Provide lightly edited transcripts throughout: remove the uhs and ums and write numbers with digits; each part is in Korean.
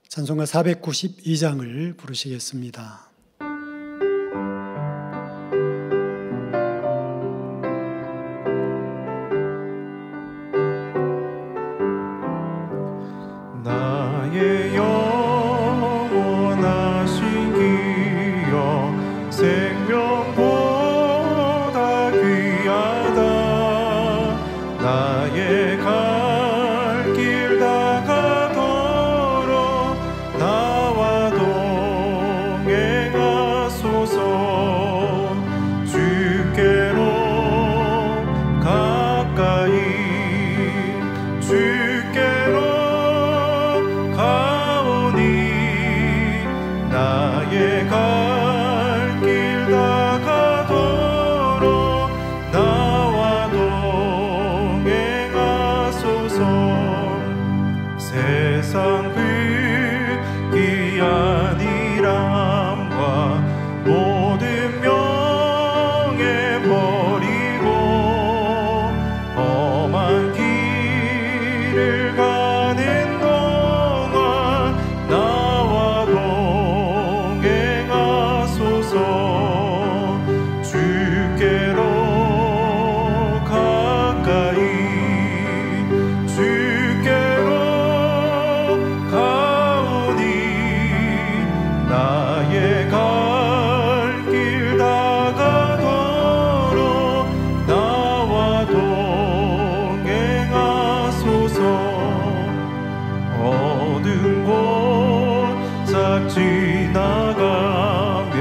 찬송가 492장을 부르시겠습니다. 나의 영원하신 기여 생명보다 귀하다. 나의 갈 길 다가도록 나와 동행하소서. 주께로 가까이 주께로 나의 갈 길 다가도록 나와 동행하소서. 세상 그 귀한 이람과 모든 명예 버리고 험한 길을 가는 동안 나와 주께로 가까이 주께로 가오니 나의 갈 길 다가도록 나와 동행하소서. 어두운 곳 싹 지나가며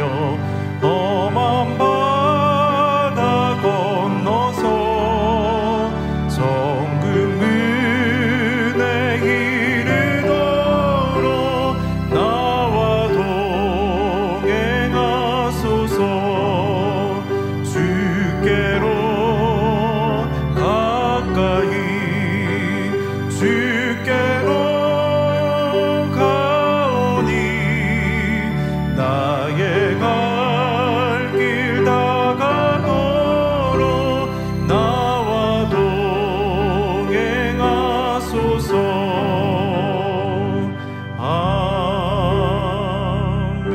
험한 바다 건너서 정금문에 이르도록 나와 동행하소서. 주께로 가까이 주께로 가오니 나의 갈 길 다가도록 나와 동행하소서. 아멘.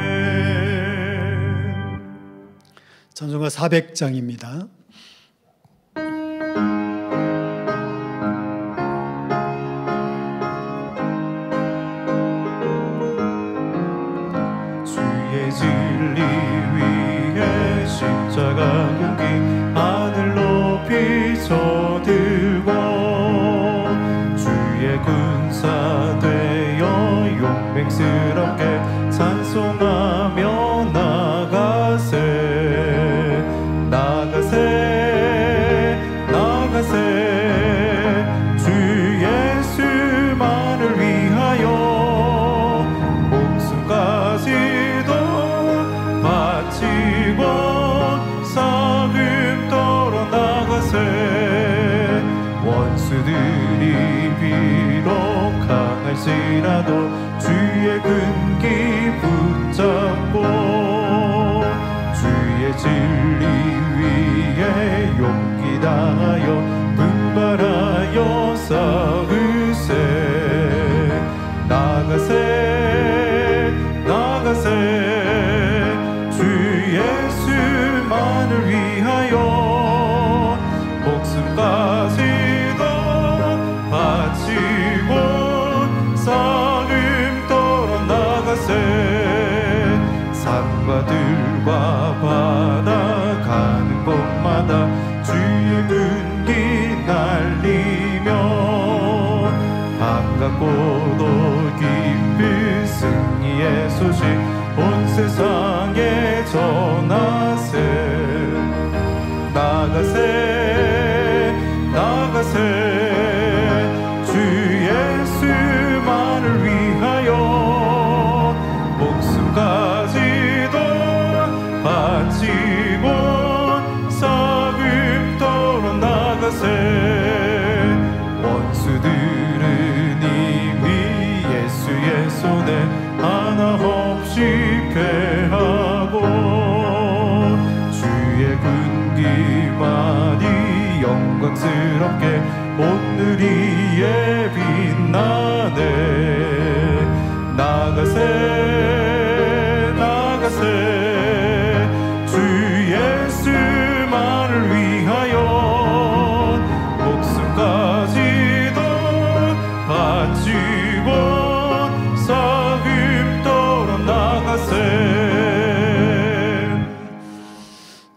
찬송가 400장입니다. 진리 위에 십자가 용기 하늘 높이 쳐들고 주의 군사 되어 용맹스럽게 찬송하며 나가세 나가세 나가세 주 예수만을 위하여 목숨까지도 바치고 사귐토록 나가세. 원수들이 비록 강할지라도 주의 근기 붙잡고 주의 진리 위에 용기 다하여 분발하여 싸우세. 나가세 나가세 주 예수만을 위하여 목숨까지도 바치고 사귐토록 나가세. 산과 들과 바다 가는 곳마다 주의 군기 날리며 반갑고도 기쁜 승리의 소식 온 세상에 전하세. 나가세 나가세 주 예수만을 위하여 목숨까지도 바치고 사귐토록 나가세. 원수들은 이미 예수의 손에 하나 없이 패하고 주의 군기만이 영광스럽게 오늘이에 빛나네.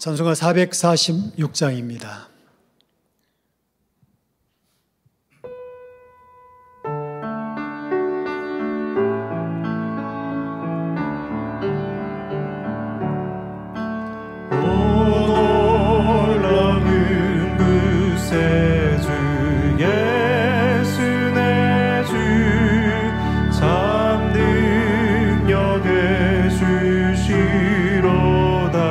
찬송가 446장입니다. 주시로다.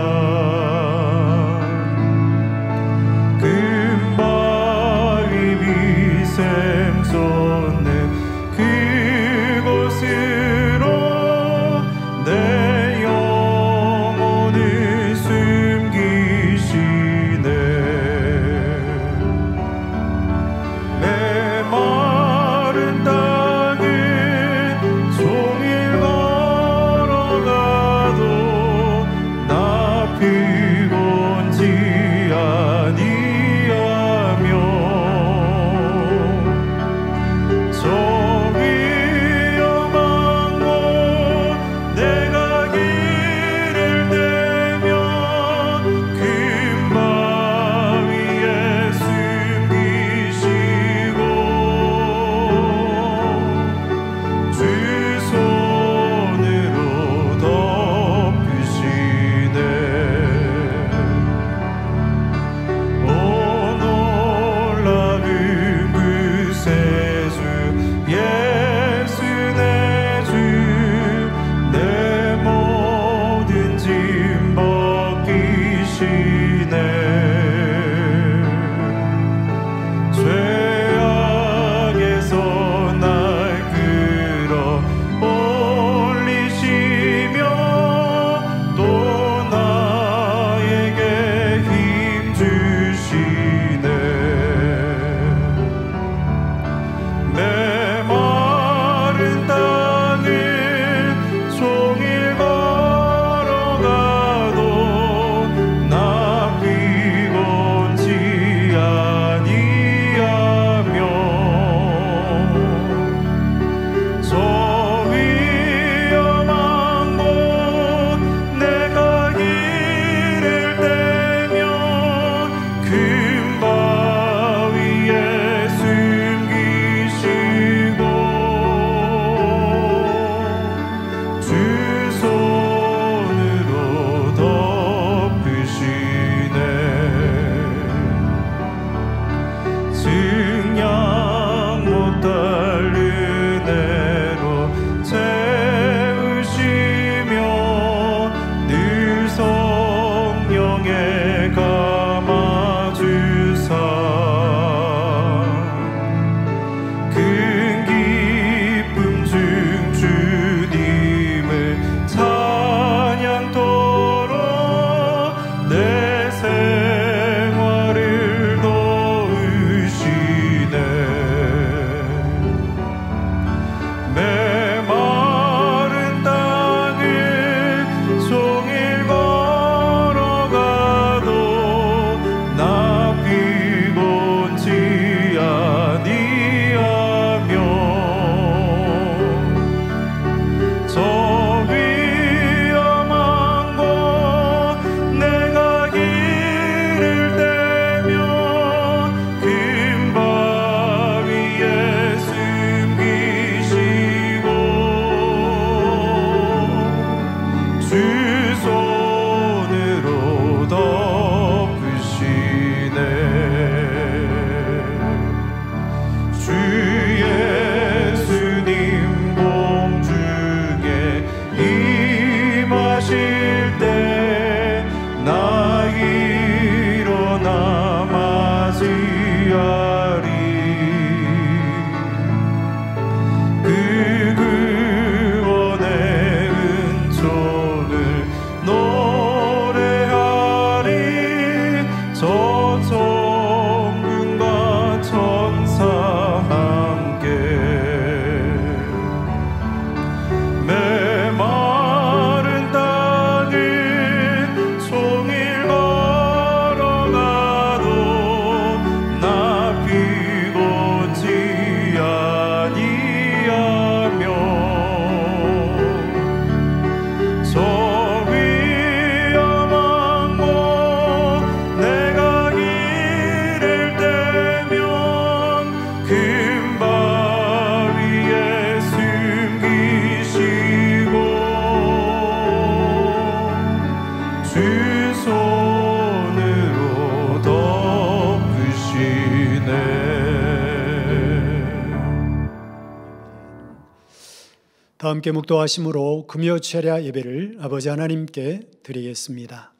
다 함께 묵도하심으로 금요 철야 예배를 아버지 하나님께 드리겠습니다.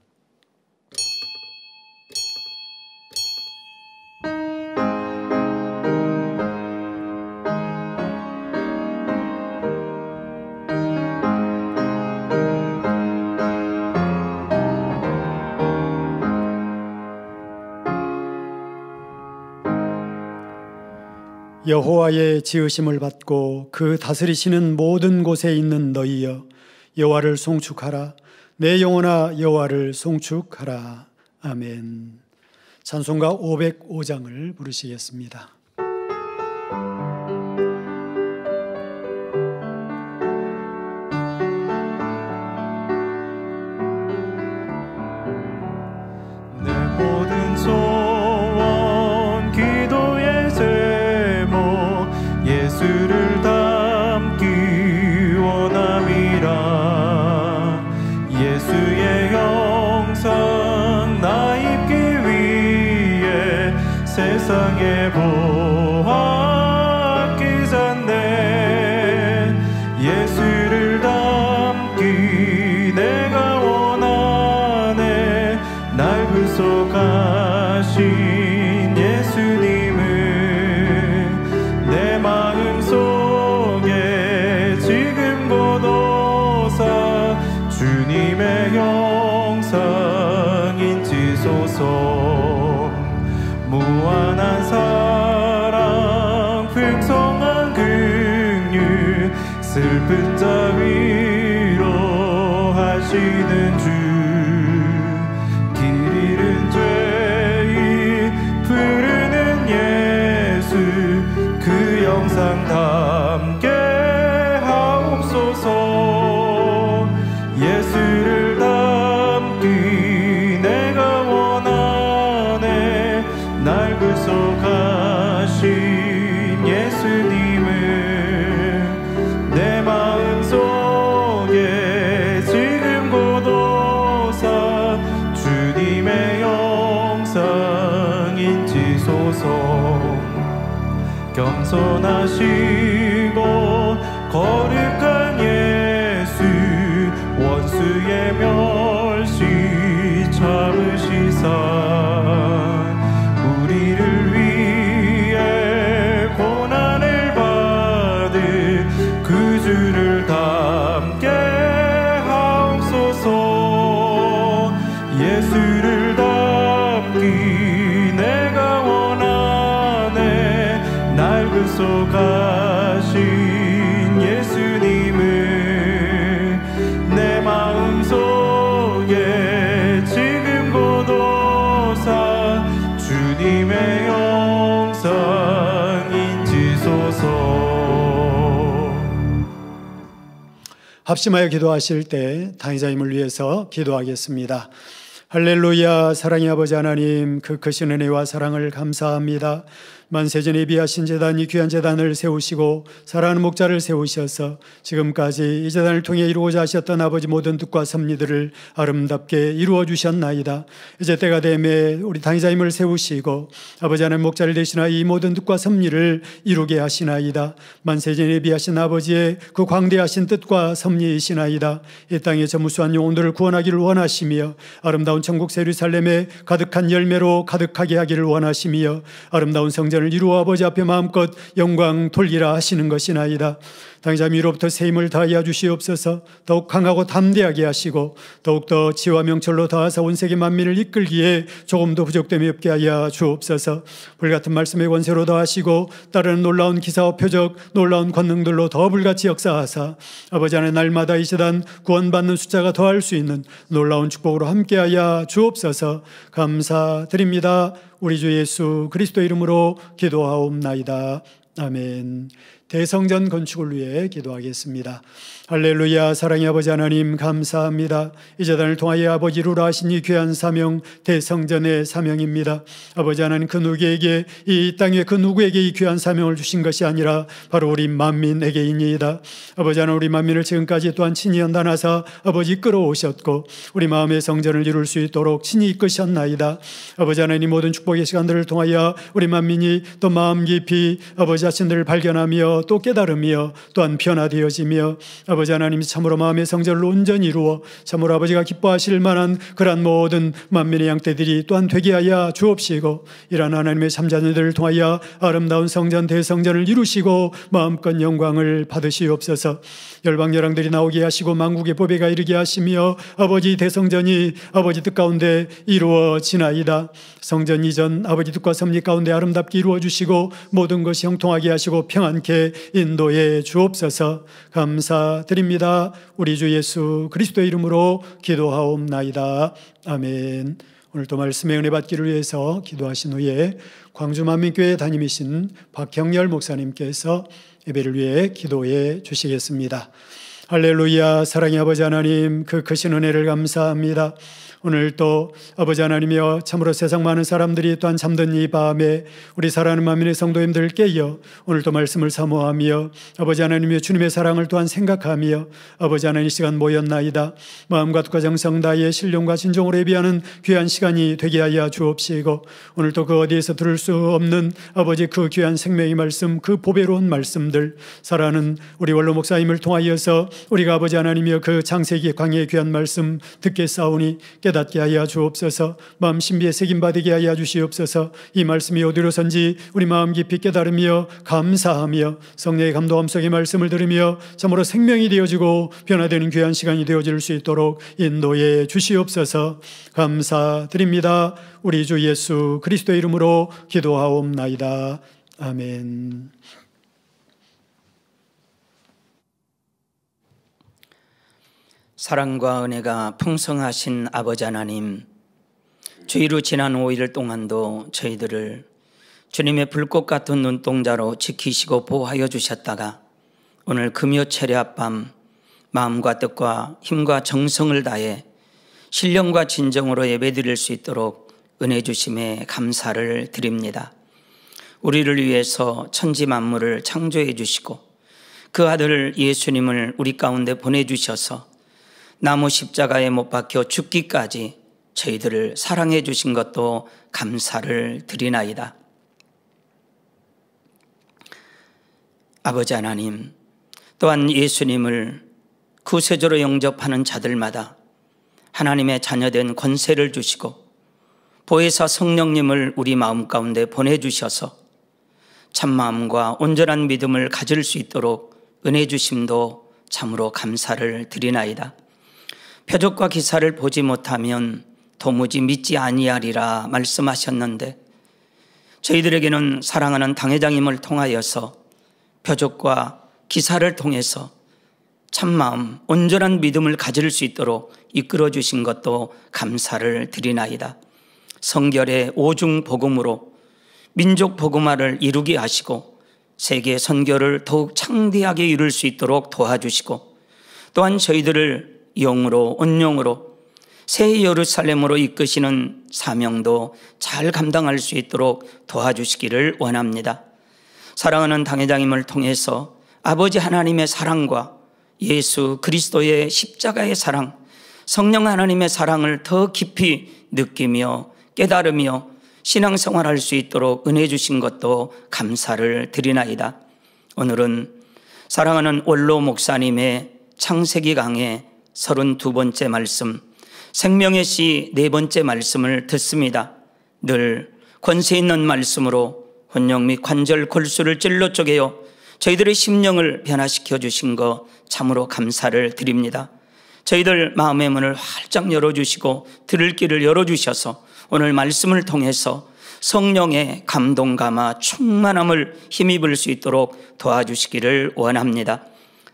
여호와의 지으심을 받고 그 다스리시는 모든 곳에 있는 너희여, 여호와를 송축하라. 내 영혼아 여호와를 송축하라. 아멘. 찬송가 505장을 부르시겠습니다. 내 모든 소원 기도의 제목 예수를 담기 원함이라. 예수의 형상 나 입기 위해 세상에 보았기 전에 예수를 담기 내가 원하네. 날 구속하신 예수님을 내 마음속에 지금 보도사 주님의 형상 인치소서. 무한한 사랑 풍성한 긍휼 슬픈 자 위로하시는 주. 길 잃은 죄인 부르는 예수 그 영상 담게 하옵소서. 예수를 담기 내가 원하네. 날 구속하신 예수님을 내 마음속에 지금 고도사 주님의 영상 인치소서. 겸손하시고 거룩한 예수 원수의 멸시 참으시사 우리를 위해 고난을 받을 그 주를 담게 하옵소서. 예수를 담기 내가 원하네. 날 구속하신 예수님을 내 마음속에 지금 고도사 주님의 영상 인치소서. 합심하여 기도하실 때 당의자님을 위해서 기도하겠습니다. 할렐루야. 사랑의 아버지 하나님, 그 크신 은혜와 사랑을 감사합니다. 만세전에 비하신 제단, 이 귀한 제단을 세우시고 사랑하는 목자를 세우셔서 지금까지 이 제단을 통해 이루고자 하셨던 아버지 모든 뜻과 섭리들을 아름답게 이루어 주셨나이다. 이제 때가 되매 우리 당의자님을 세우시고 아버지 하나님 목자를 대신하여 이 모든 뜻과 섭리를 이루게 하시나이다. 만세전에 비하신 아버지의 그 광대하신 뜻과 섭리이시나이다. 이 땅의 저 무수한 영혼들을 구원하기를 원하시며 아름다운 천국 예루살렘에 가득한 열매로 가득하게 하기를 원하시며 아름다운 성전을 이루어 아버지 앞에 마음껏 영광 돌리라 하시는 것이나이다. 당장 위로부터 새 힘을 다하여 주시옵소서. 더욱 강하고 담대하게 하시고 더욱더 지와 명철로 다하사 온 세계 만민을 이끌기에 조금도 부족됨이 없게 하여 주옵소서. 불같은 말씀의 권세로 다하시고 따르는 놀라운 기사와 표적, 놀라운 권능들로 더 불같이 역사하사 아버지 안에 날마다 이 재단 구원받는 숫자가 더할 수 있는 놀라운 축복으로 함께하여 주옵소서. 감사드립니다. 우리 주 예수 그리스도 이름으로 기도하옵나이다. 아멘. 대성전 건축을 위해 기도하겠습니다. 할렐루야. 사랑의 아버지 하나님 감사합니다. 이 재단을 통하여 아버지 이루라 하신 이 귀한 사명, 대성전의 사명입니다. 아버지 하나님, 그 누구에게 이 땅에 그 누구에게 이 귀한 사명을 주신 것이 아니라 바로 우리 만민에게이니이다. 아버지 하나님, 우리 만민을 지금까지 또한 친히 연단하사 아버지 이끌어오셨고 우리 마음의 성전을 이룰 수 있도록 친히 이끄셨나이다. 아버지 하나님, 모든 축복의 시간들을 통하여 우리 만민이 또 마음 깊이 아버지 자신들을 발견하며 들으며 또 깨달으며 또한 변화되어지며 아버지 하나님 참으로 마음의 성전을 온전히 이루어 참으로 아버지가 기뻐하실 만한 그러한 모든 만민의 양떼들이 또한 되게 하여 주옵시고 이러한 하나님의 참자녀들을 통하여 아름다운 성전 대성전을 이루시고 마음껏 영광을 받으시옵소서. 열방열왕들이 나오게 하시고 만국의 보배가 이르게 하시며 아버지 대성전이 아버지 뜻 가운데 이루어지나이다. 성전 이전 아버지 뜻과 섭리 가운데 아름답게 이루어 주시고 모든 것이 형통하게 하시고 평안케 인도해 주옵소서. 감사드립니다. 우리 주 예수 그리스도의 이름으로 기도하옵나이다. 아멘. 오늘도 말씀의 은혜 받기를 위해서 기도하신 후에 광주 만민교회 담임이신 박형렬 목사님께서 예배를 위해 기도해 주시겠습니다. 할렐루야. 사랑의 아버지 하나님, 그 크신 은혜를 감사합니다. 오늘 또 아버지 하나님이여 참으로 세상 많은 사람들이 또한 잠든 이 밤에 우리 사랑하는 만민의 성도님들 깨어 오늘도 말씀을 사모하며 아버지 하나님이여 주님의 사랑을 또한 생각하며 아버지 하나님 이 시간 모였나이다. 마음과 뜻과 정성 다해 신령과 진정으로 예비하는 귀한 시간이 되게 하여 주옵시고 오늘도 그 어디에서 들을 수 없는 아버지 그 귀한 생명의 말씀, 그 보배로운 말씀들 사랑하는 우리 원로 목사님을 통하여서 우리가 아버지 하나님이여 그 창세기 광야의 귀한 말씀 듣겠사오니 깨닫게 하여 주옵소서. 마음 신비에 새김받게 하여 주시옵소서. 이 말씀이 어디로선지 우리 마음 깊이 깨달으며 감사하며 성령의 감동함 속의 말씀을 들으며 참으로 생명이 되어지고 변화되는 귀한 시간이 되어질 수 있도록 인도해 주시옵소서. 감사드립니다. 우리 주 예수 그리스도의 이름으로 기도하옵나이다. 아멘. 사랑과 은혜가 풍성하신 아버지 하나님, 주의로 지난 5일 동안도 저희들을 주님의 불꽃 같은 눈동자로 지키시고 보호하여 주셨다가 오늘 금요 철야밤 마음과 뜻과 힘과 정성을 다해 신령과 진정으로 예배드릴 수 있도록 은혜 주심에 감사를 드립니다. 우리를 위해서 천지 만물을 창조해 주시고 그 아들 예수님을 우리 가운데 보내주셔서 나무 십자가에 못 박혀 죽기까지 저희들을 사랑해 주신 것도 감사를 드리나이다. 아버지 하나님, 또한 예수님을 구세주로 영접하는 자들마다 하나님의 자녀된 권세를 주시고 보혜사 성령님을 우리 마음 가운데 보내주셔서 참마음과 온전한 믿음을 가질 수 있도록 은혜 주심도 참으로 감사를 드리나이다. 표적과 기사를 보지 못하면 도무지 믿지 아니하리라 말씀하셨는데 저희들에게는 사랑하는 당회장님을 통하여서 표적과 기사를 통해서 참마음, 온전한 믿음을 가질 수 있도록 이끌어 주신 것도 감사를 드리나이다. 성결의 오중 복음으로 민족 복음화를 이루게 하시고 세계 선교를 더욱 창대하게 이룰 수 있도록 도와주시고 또한 저희들을 영으로 온영으로 새 예루살렘으로 이끄시는 사명도 잘 감당할 수 있도록 도와주시기를 원합니다. 사랑하는 당회장님을 통해서 아버지 하나님의 사랑과 예수 그리스도의 십자가의 사랑, 성령 하나님의 사랑을 더 깊이 느끼며 깨달으며 신앙생활할 수 있도록 은혜 주신 것도 감사를 드리나이다. 오늘은 사랑하는 원로 목사님의 창세기 강의 32번째 말씀, 생명의 시 4번째 말씀을 듣습니다. 늘 권세 있는 말씀으로 혼령 및 관절 골수를 찔러 쪼개어 저희들의 심령을 변화시켜 주신 것 참으로 감사를 드립니다. 저희들 마음의 문을 활짝 열어주시고 들을 길을 열어주셔서 오늘 말씀을 통해서 성령의 감동감화 충만함을 힘입을 수 있도록 도와주시기를 원합니다.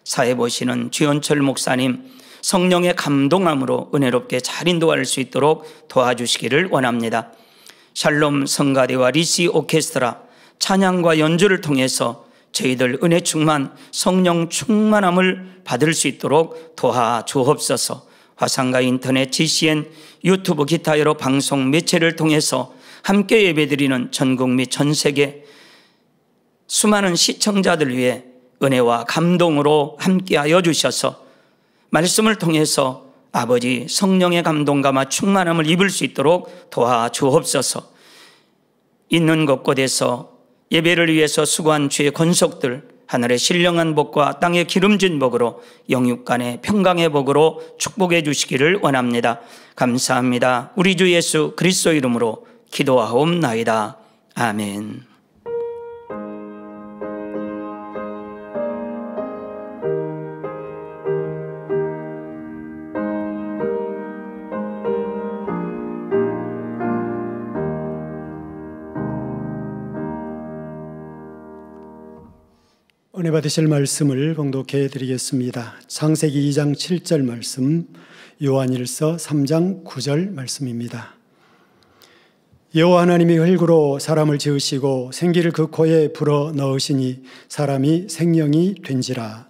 사회 보시는 주연철 목사님 성령의 감동함으로 은혜롭게 잘 인도할 수 있도록 도와주시기를 원합니다. 샬롬 성가대와 리시 오케스트라 찬양과 연주를 통해서 저희들 은혜 충만 성령 충만함을 받을 수 있도록 도와주옵소서. 화상과 인터넷, GCN, 유튜브, 기타 여러 방송 매체를 통해서 함께 예배드리는 전국 및 전 세계 수많은 시청자들 위해 은혜와 감동으로 함께하여 주셔서 말씀을 통해서 아버지 성령의 감동감과 충만함을 입을 수 있도록 도와주옵소서. 있는 곳곳에서 예배를 위해서 수고한 주의 권속들 하늘의 신령한 복과 땅의 기름진 복으로 영육 간의 평강의 복으로 축복해 주시기를 원합니다. 감사합니다. 우리 주 예수 그리스도 이름으로 기도하옵나이다. 아멘. 은혜 받으실 말씀을 봉독해 드리겠습니다. 창세기 2장 7절 말씀, 요한일서 3장 9절 말씀입니다. 여호와 하나님이 흙으로 사람을 지으시고 생기를 그 코에 불어 넣으시니 사람이 생명이 된지라.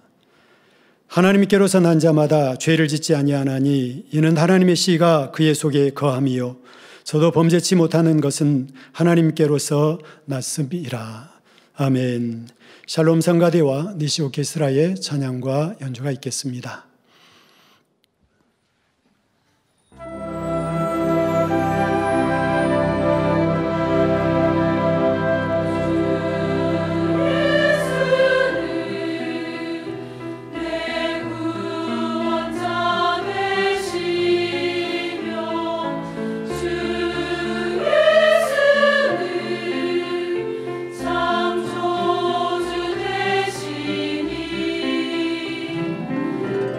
하나님께로서 난 자마다 죄를 짓지 아니하나니 이는 하나님의 씨가 그의 속에 거함이요 저도 범죄치 못하는 것은 하나님께로서 났음이라. 아멘. 샬롬 성가대와 니시 오케스트라의 찬양과 연주가 있겠습니다.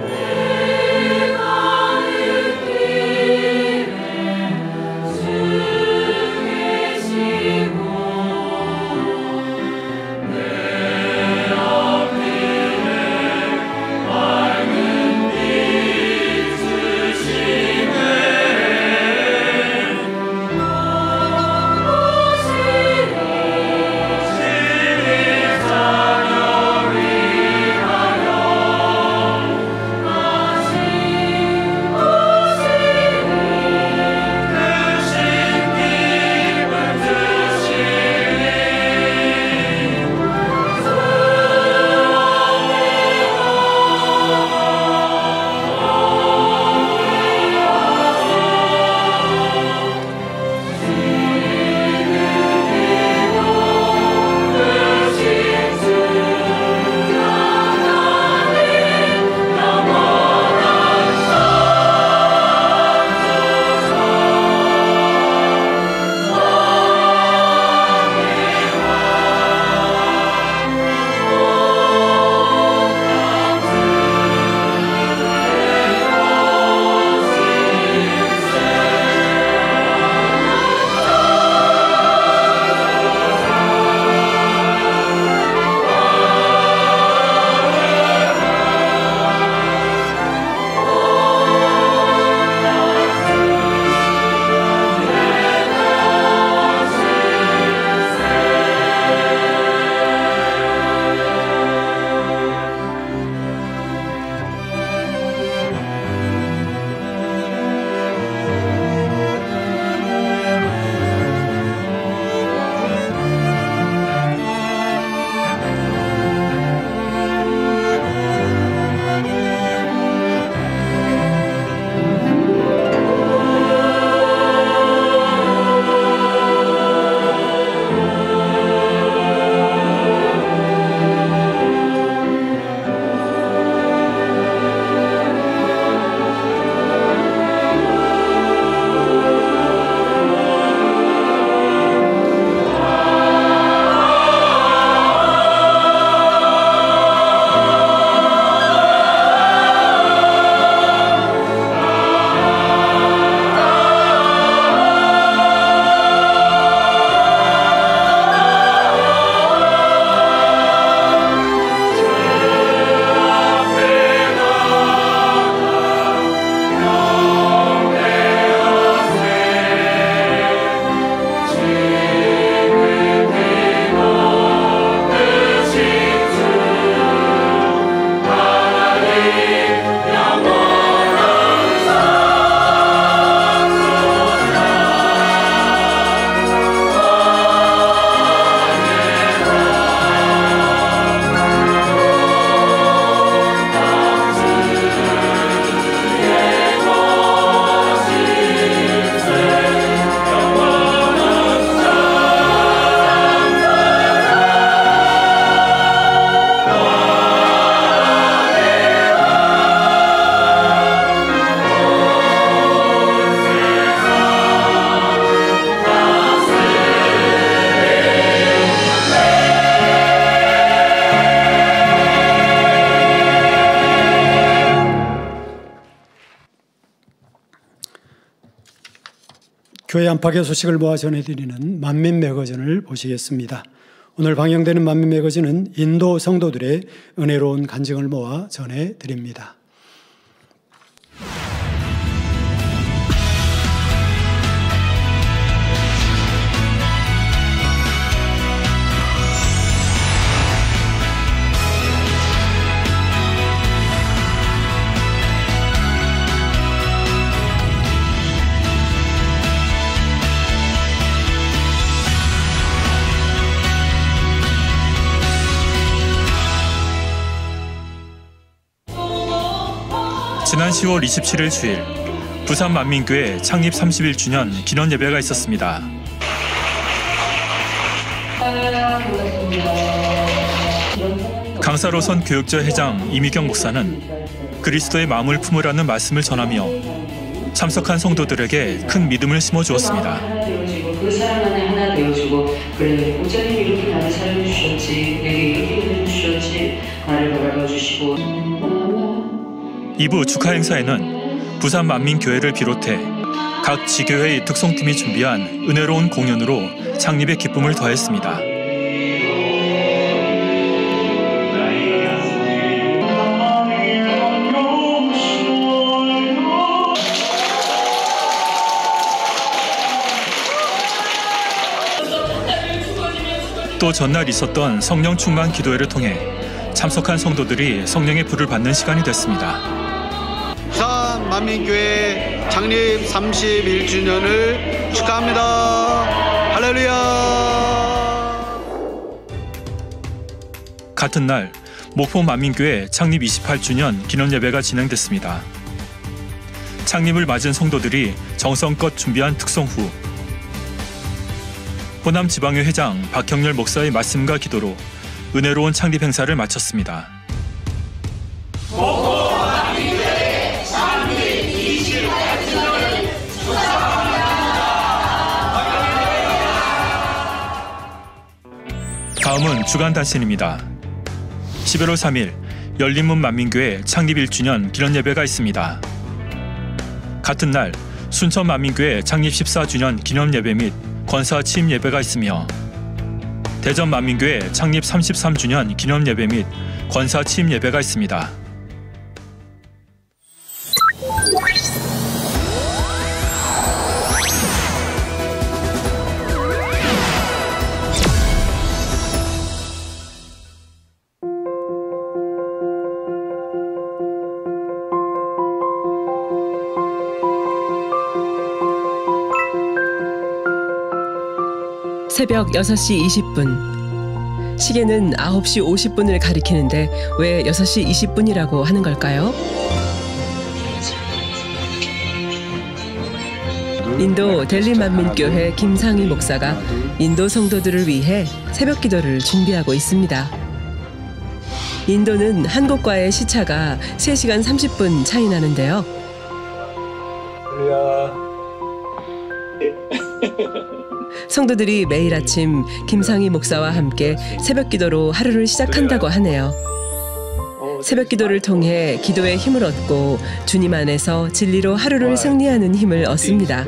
주 교회 안팎의 소식을 모아 전해드리는 만민 매거진을 보시겠습니다. 오늘 방영되는 만민 매거진은 인도 성도들의 은혜로운 간증을 모아 전해드립니다. 지난 10월 27일 주일 부산 만민교회 창립 31주년 기념 예배가 있었습니다. 강사로선 교육자 회장 이미경 목사는 그리스도의 마음을 품으라는 말씀을 전하며 참석한 성도들에게 큰 믿음을 심어주었습니다. 그 사랑 안에 하나 되어주고 그래 목사님 이렇게 나를 사랑해 주셨지 내게 이렇게 해 주셨지 나를 바라봐 주시고 2부 축하 행사에는 부산 만민교회를 비롯해 각 지교회의 특송팀이 준비한 은혜로운 공연으로 창립의 기쁨을 더했습니다. 또 전날 있었던 성령 충만 기도회를 통해 참석한 성도들이 성령의 불을 받는 시간이 됐습니다. 부산 만민교회 창립 31주년을 축하합니다. 할렐루야. 같은 날 목포 만민교회 창립 28주년 기념 예배가 진행됐습니다. 창립을 맞은 성도들이 정성껏 준비한 특송 후 호남 지방회 회장 박형렬 목사의 말씀과 기도로 은혜로운 창립 행사를 마쳤습니다. 다음은 주간 단신입니다. 11월 3일 열린문 만민교회 창립 1주년 기념 예배가 있습니다. 같은 날 순천 만민교회 창립 14주년 기념 예배 및 권사 취임 예배가 있으며 대전 만민교회 창립 33주년 기념 예배 및 권사 취임 예배가 있습니다. 새벽 6시 20분. 시계는 9시 50분을 가리키는데 왜 6시 20분이라고 하는 걸까요? 인도 델리 만민교회 김상희 목사가 인도 성도들을 위해 새벽 기도를 준비하고 있습니다. 인도는 한국과의 시차가 3시간 30분 차이 나는데요. 성도들이 매일 아침 김상희 목사와 함께 새벽 기도로 하루를 시작한다고 하네요. 새벽 기도를 통해 기도의 힘을 얻고 주님 안에서 진리로 하루를 승리하는 힘을 얻습니다.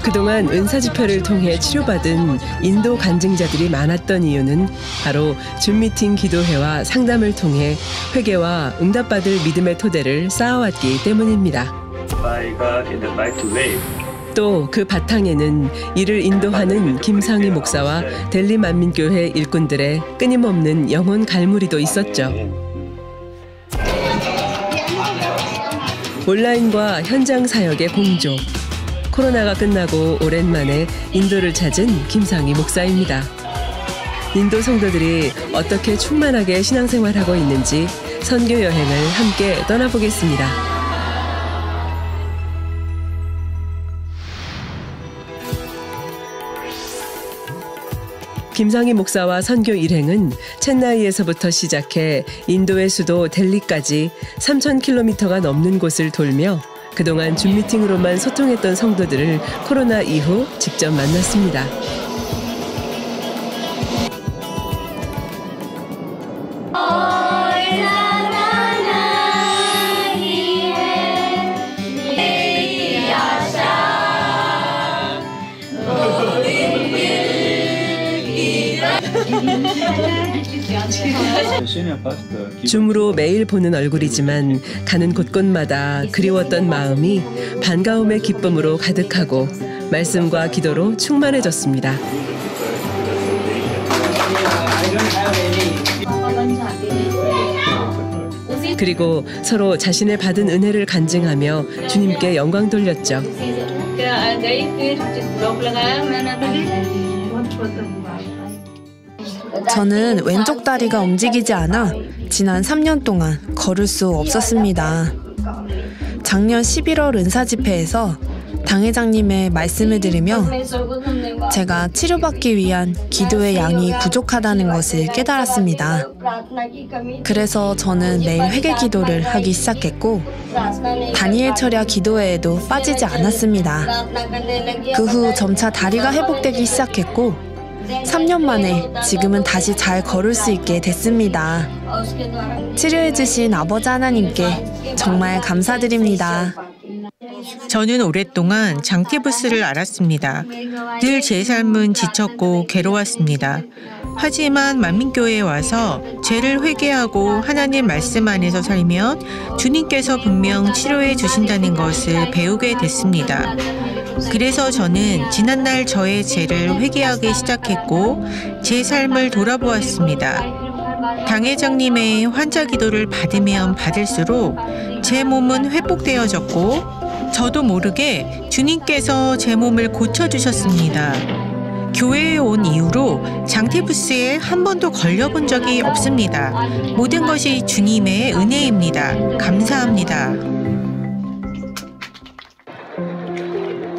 그동안 은사집회를 통해 치료받은 인도 간증자들이 많았던 이유는 바로 줌미팅 기도회와 상담을 통해 회개와 응답받을 믿음의 토대를 쌓아왔기 때문입니다. 또 그 바탕에는 이를 인도하는 김상희 목사와 델리 만민교회 일꾼들의 끊임없는 영혼 갈무리도 있었죠. 온라인과 현장 사역의 공조. 코로나가 끝나고 오랜만에 인도를 찾은 김상희 목사입니다. 인도 성도들이 어떻게 충만하게 신앙생활하고 있는지 선교 여행을 함께 떠나보겠습니다. 김상희 목사와 선교 일행은 첸나이에서부터 시작해 인도의 수도 델리까지 3,000km가 넘는 곳을 돌며 그동안 줌미팅으로만 소통했던 성도들을 코로나 이후 직접 만났습니다. 줌으로 매일 보는 얼굴이지만 가는 곳곳마다 그리웠던 마음이 반가움의 기쁨으로 가득하고 말씀과 기도로 충만해졌습니다. 그리고 서로 자신의 받은 은혜를 간증하며 주님께 영광 돌렸죠. 저는 왼쪽 다리가 움직이지 않아 지난 3년 동안 걸을 수 없었습니다. 작년 11월 은사 집회에서 당회장님의 말씀을 들으며 제가 치료받기 위한 기도의 양이 부족하다는 것을 깨달았습니다. 그래서 저는 매일 회개 기도를 하기 시작했고 다니엘 철야 기도회에도 빠지지 않았습니다. 그 후 점차 다리가 회복되기 시작했고 3년 만에 지금은 다시 잘 걸을 수 있게 됐습니다. 치료해주신 아버지 하나님께 정말 감사드립니다. 저는 오랫동안 장티부스를 앓았습니다. 늘 제 삶은 지쳤고 괴로웠습니다. 하지만 만민교회에 와서 죄를 회개하고 하나님 말씀 안에서 살면 주님께서 분명 치료해 주신다는 것을 배우게 됐습니다. 그래서 저는 지난날 저의 죄를 회개하기 시작했고 제 삶을 돌아보았습니다. 당회장님의 환자 기도를 받으면 받을수록 제 몸은 회복되어졌고 저도 모르게 주님께서 제 몸을 고쳐주셨습니다. 교회에 온 이후로 장티부스에 한 번도 걸려본 적이 없습니다. 모든 것이 주님의 은혜입니다. 감사합니다.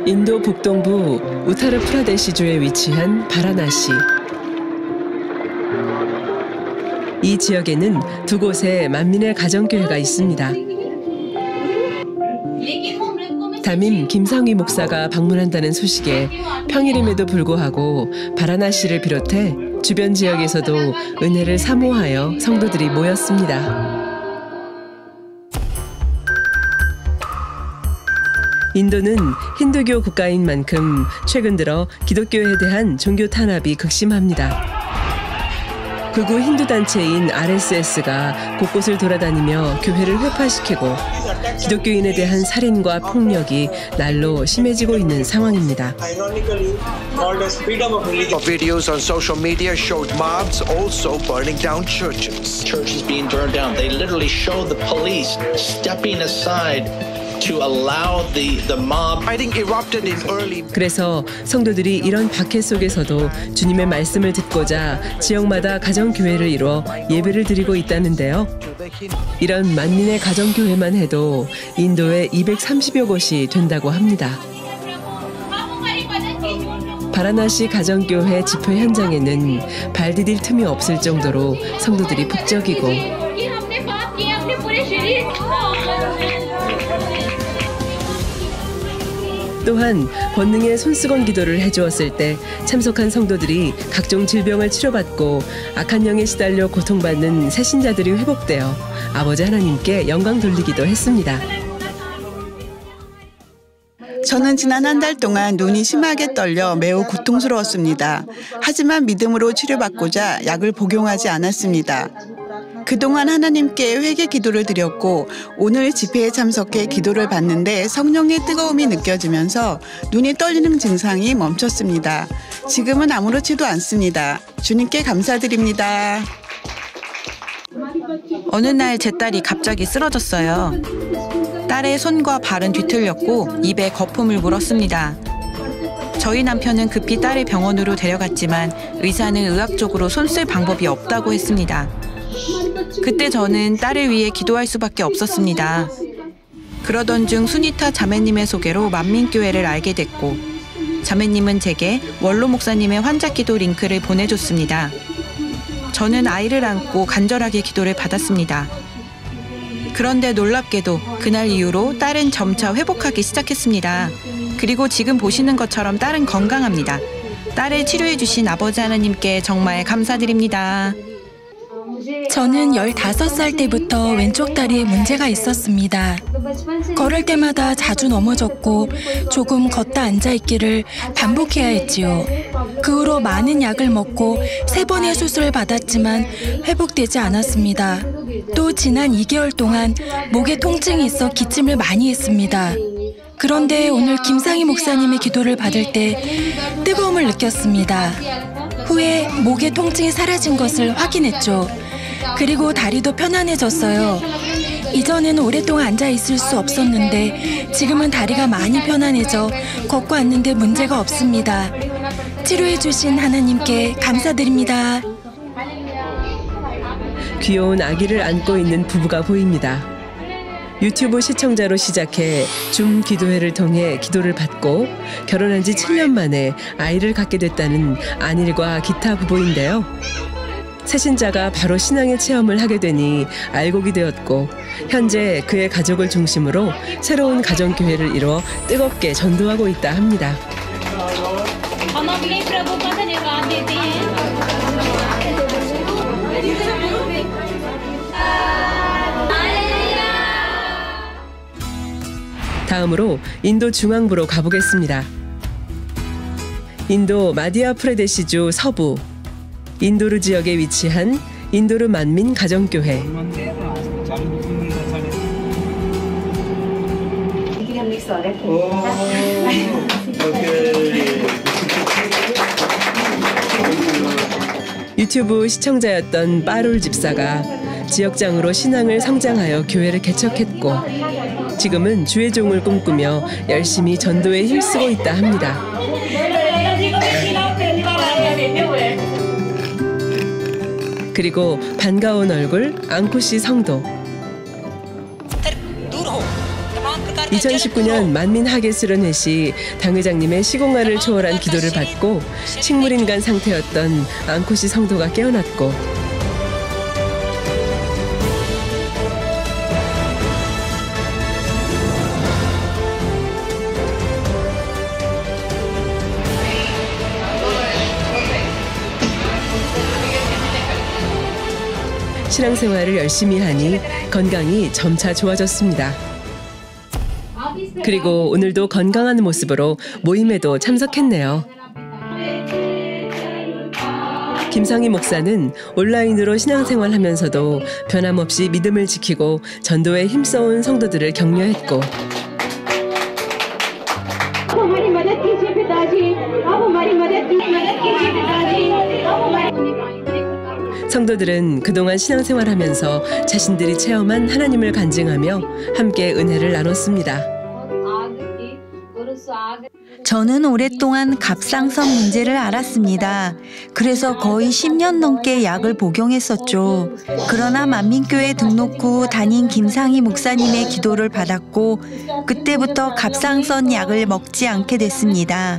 인도 북동부 우타르프라데시주에 위치한 바라나시. 이 지역에는 두 곳의 만민의 가정교회가 있습니다. 담임 김상휘 목사가 방문한다는 소식에 평일임에도 불구하고 바라나시를 비롯해 주변 지역에서도 은혜를 사모하여 성도들이 모였습니다. 인도는 힌두교 국가인 만큼 최근 들어 기독교에 대한 종교 탄압이 극심합니다. 극우 힌두 단체인 RSS가 곳곳을 돌아다니며 교회를 회파시키고 기독교인에 대한 살인과 폭력이 날로 심해지고 있는 상황입니다. Videos on social media showed mobs also burning down churches. Churches being burned down. They literally showed the police stepping aside to allow the mob. Fighting erupted in early. 그래서 성도들이 이런 박해 속에서도 주님의 말씀을 듣고자 지역마다 가정교회를 이루어 예배를 드리고 있다는데요. 이런 만민의 가정교회만 해도 인도에 230여 곳이 된다고 합니다. 바라나시 가정교회 집회 현장에는 발 디딜 틈이 없을 정도로 성도들이 북적이고 또한 권능의 손수건 기도를 해주었을 때 참석한 성도들이 각종 질병을 치료받고 악한 영에 시달려 고통받는 새신자들이 회복되어 아버지 하나님께 영광 돌리기도 했습니다. 저는 지난 한 달 동안 눈이 심하게 떨려 매우 고통스러웠습니다. 하지만 믿음으로 치료받고자 약을 복용하지 않았습니다. 그동안 하나님께 회개 기도를 드렸고 오늘 집회에 참석해 기도를 받는데 성령의 뜨거움이 느껴지면서 눈이 떨리는 증상이 멈췄습니다. 지금은 아무렇지도 않습니다. 주님께 감사드립니다. 어느 날 제 딸이 갑자기 쓰러졌어요. 딸의 손과 발은 뒤틀렸고 입에 거품을 물었습니다. 저희 남편은 급히 딸을 병원으로 데려갔지만 의사는 의학적으로 손 쓸 방법이 없다고 했습니다. 그때 저는 딸을 위해 기도할 수밖에 없었습니다. 그러던 중 수니타 자매님의 소개로 만민교회를 알게 됐고 자매님은 제게 원로 목사님의 환자 기도 링크를 보내줬습니다. 저는 아이를 안고 간절하게 기도를 받았습니다. 그런데 놀랍게도 그날 이후로 딸은 점차 회복하기 시작했습니다. 그리고 지금 보시는 것처럼 딸은 건강합니다. 딸을 치료해 주신 아버지 하나님께 정말 감사드립니다. 저는 15살 때부터 왼쪽 다리에 문제가 있었습니다. 걸을 때마다 자주 넘어졌고 조금 걷다 앉아있기를 반복해야 했지요. 그 후로 많은 약을 먹고 3번의 수술을 받았지만 회복되지 않았습니다. 또 지난 2개월 동안 목에 통증이 있어 기침을 많이 했습니다. 그런데 오늘 김상희 목사님의 기도를 받을 때 뜨거움을 느꼈습니다. 후에 목의 통증이 사라진 것을 확인했죠. 그리고 다리도 편안해졌어요. 이전에는 오랫동안 앉아 있을 수 없었는데 지금은 다리가 많이 편안해져 걷고 앉는데 문제가 없습니다. 치료해 주신 하나님께 감사드립니다. 귀여운 아기를 안고 있는 부부가 보입니다. 유튜브 시청자로 시작해 줌 기도회를 통해 기도를 받고 결혼한 지 7년 만에 아이를 갖게 됐다는 안일과 기타 부부인데요. 새신자가 바로 신앙의 체험을 하게 되니 알곡이 되었고 현재 그의 가족을 중심으로 새로운 가정교회를 이뤄 뜨겁게 전도하고 있다 합니다. 다음으로 인도 중앙부로 가보겠습니다. 인도 마디아프라데시주 서부 인도르 지역에 위치한 인도르 만민 가정교회. 유튜브 시청자였던 빠룰 집사가 지역장으로 신앙을 성장하여 교회를 개척했고 지금은 주의 종을 꿈꾸며 열심히 전도에 힘쓰고 있다 합니다. 그리고 반가운 얼굴 앙쿠시 성도. 2019년 만민 하게스런 회시 당회장님의 시공간을 초월한 기도를 받고 식물인간 상태였던 앙쿠시 성도가 깨어났고 신앙생활을 열심히 하니 건강이 점차 좋아졌습니다. 그리고 오늘도 건강한 모습으로 모임에도 참석했네요. 김상희 목사는 온라인으로 신앙생활하면서도 변함없이 믿음을 지키고 전도에 힘써온 성도들을 격려했고 성도들은 그동안 신앙생활하면서 자신들이 체험한 하나님을 간증하며 함께 은혜를 나눴습니다. 저는 오랫동안 갑상선 문제를 앓았습니다. 그래서 거의 10년 넘게 약을 복용했었죠. 그러나 만민교회 등록 후 담임 김상희 목사님의 기도를 받았고 그때부터 갑상선 약을 먹지 않게 됐습니다.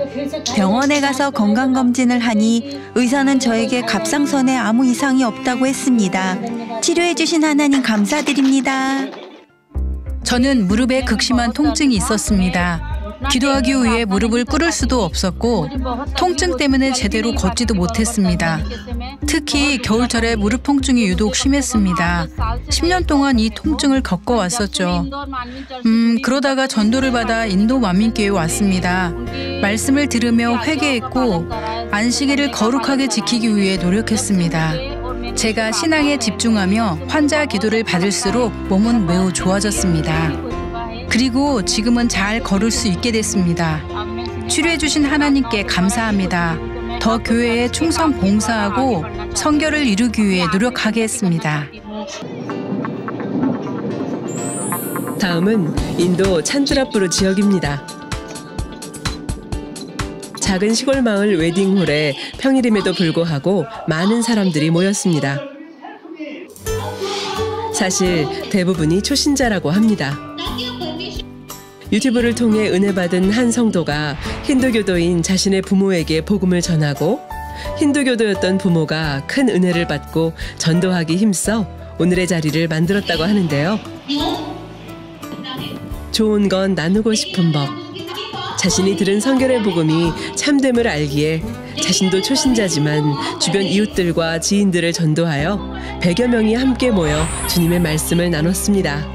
병원에 가서 건강검진을 하니 의사는 저에게 갑상선에 아무 이상이 없다고 했습니다. 치료해 주신 하나님 감사드립니다. 저는 무릎에 극심한 통증이 있었습니다. 기도하기 위해 무릎을 꿇을 수도 없었고 통증 때문에 제대로 걷지도 못했습니다. 특히 겨울철에 무릎 통증이 유독 심했습니다. 10년 동안 이 통증을 겪어왔었죠. 그러다가 전도를 받아 인도 만민교회에 왔습니다. 말씀을 들으며 회개했고 안식일을 거룩하게 지키기 위해 노력했습니다. 제가 신앙에 집중하며 환자 기도를 받을수록 몸은 매우 좋아졌습니다. 그리고 지금은 잘 걸을 수 있게 됐습니다. 치료해 주신 하나님께 감사합니다. 더 교회에 충성 봉사하고 성결을 이루기 위해 노력하겠습니다. 다음은 인도 찬드라푸르 지역입니다. 작은 시골 마을 웨딩홀에 평일임에도 불구하고 많은 사람들이 모였습니다. 사실 대부분이 초신자라고 합니다. 유튜브를 통해 은혜 받은 한 성도가 힌두교도인 자신의 부모에게 복음을 전하고 힌두교도였던 부모가 큰 은혜를 받고 전도하기 힘써 오늘의 자리를 만들었다고 하는데요. 좋은 건 나누고 싶은 법. 자신이 들은 성결의 복음이 참됨을 알기에 자신도 초신자지만 주변 이웃들과 지인들을 전도하여 100여 명이 함께 모여 주님의 말씀을 나눴습니다.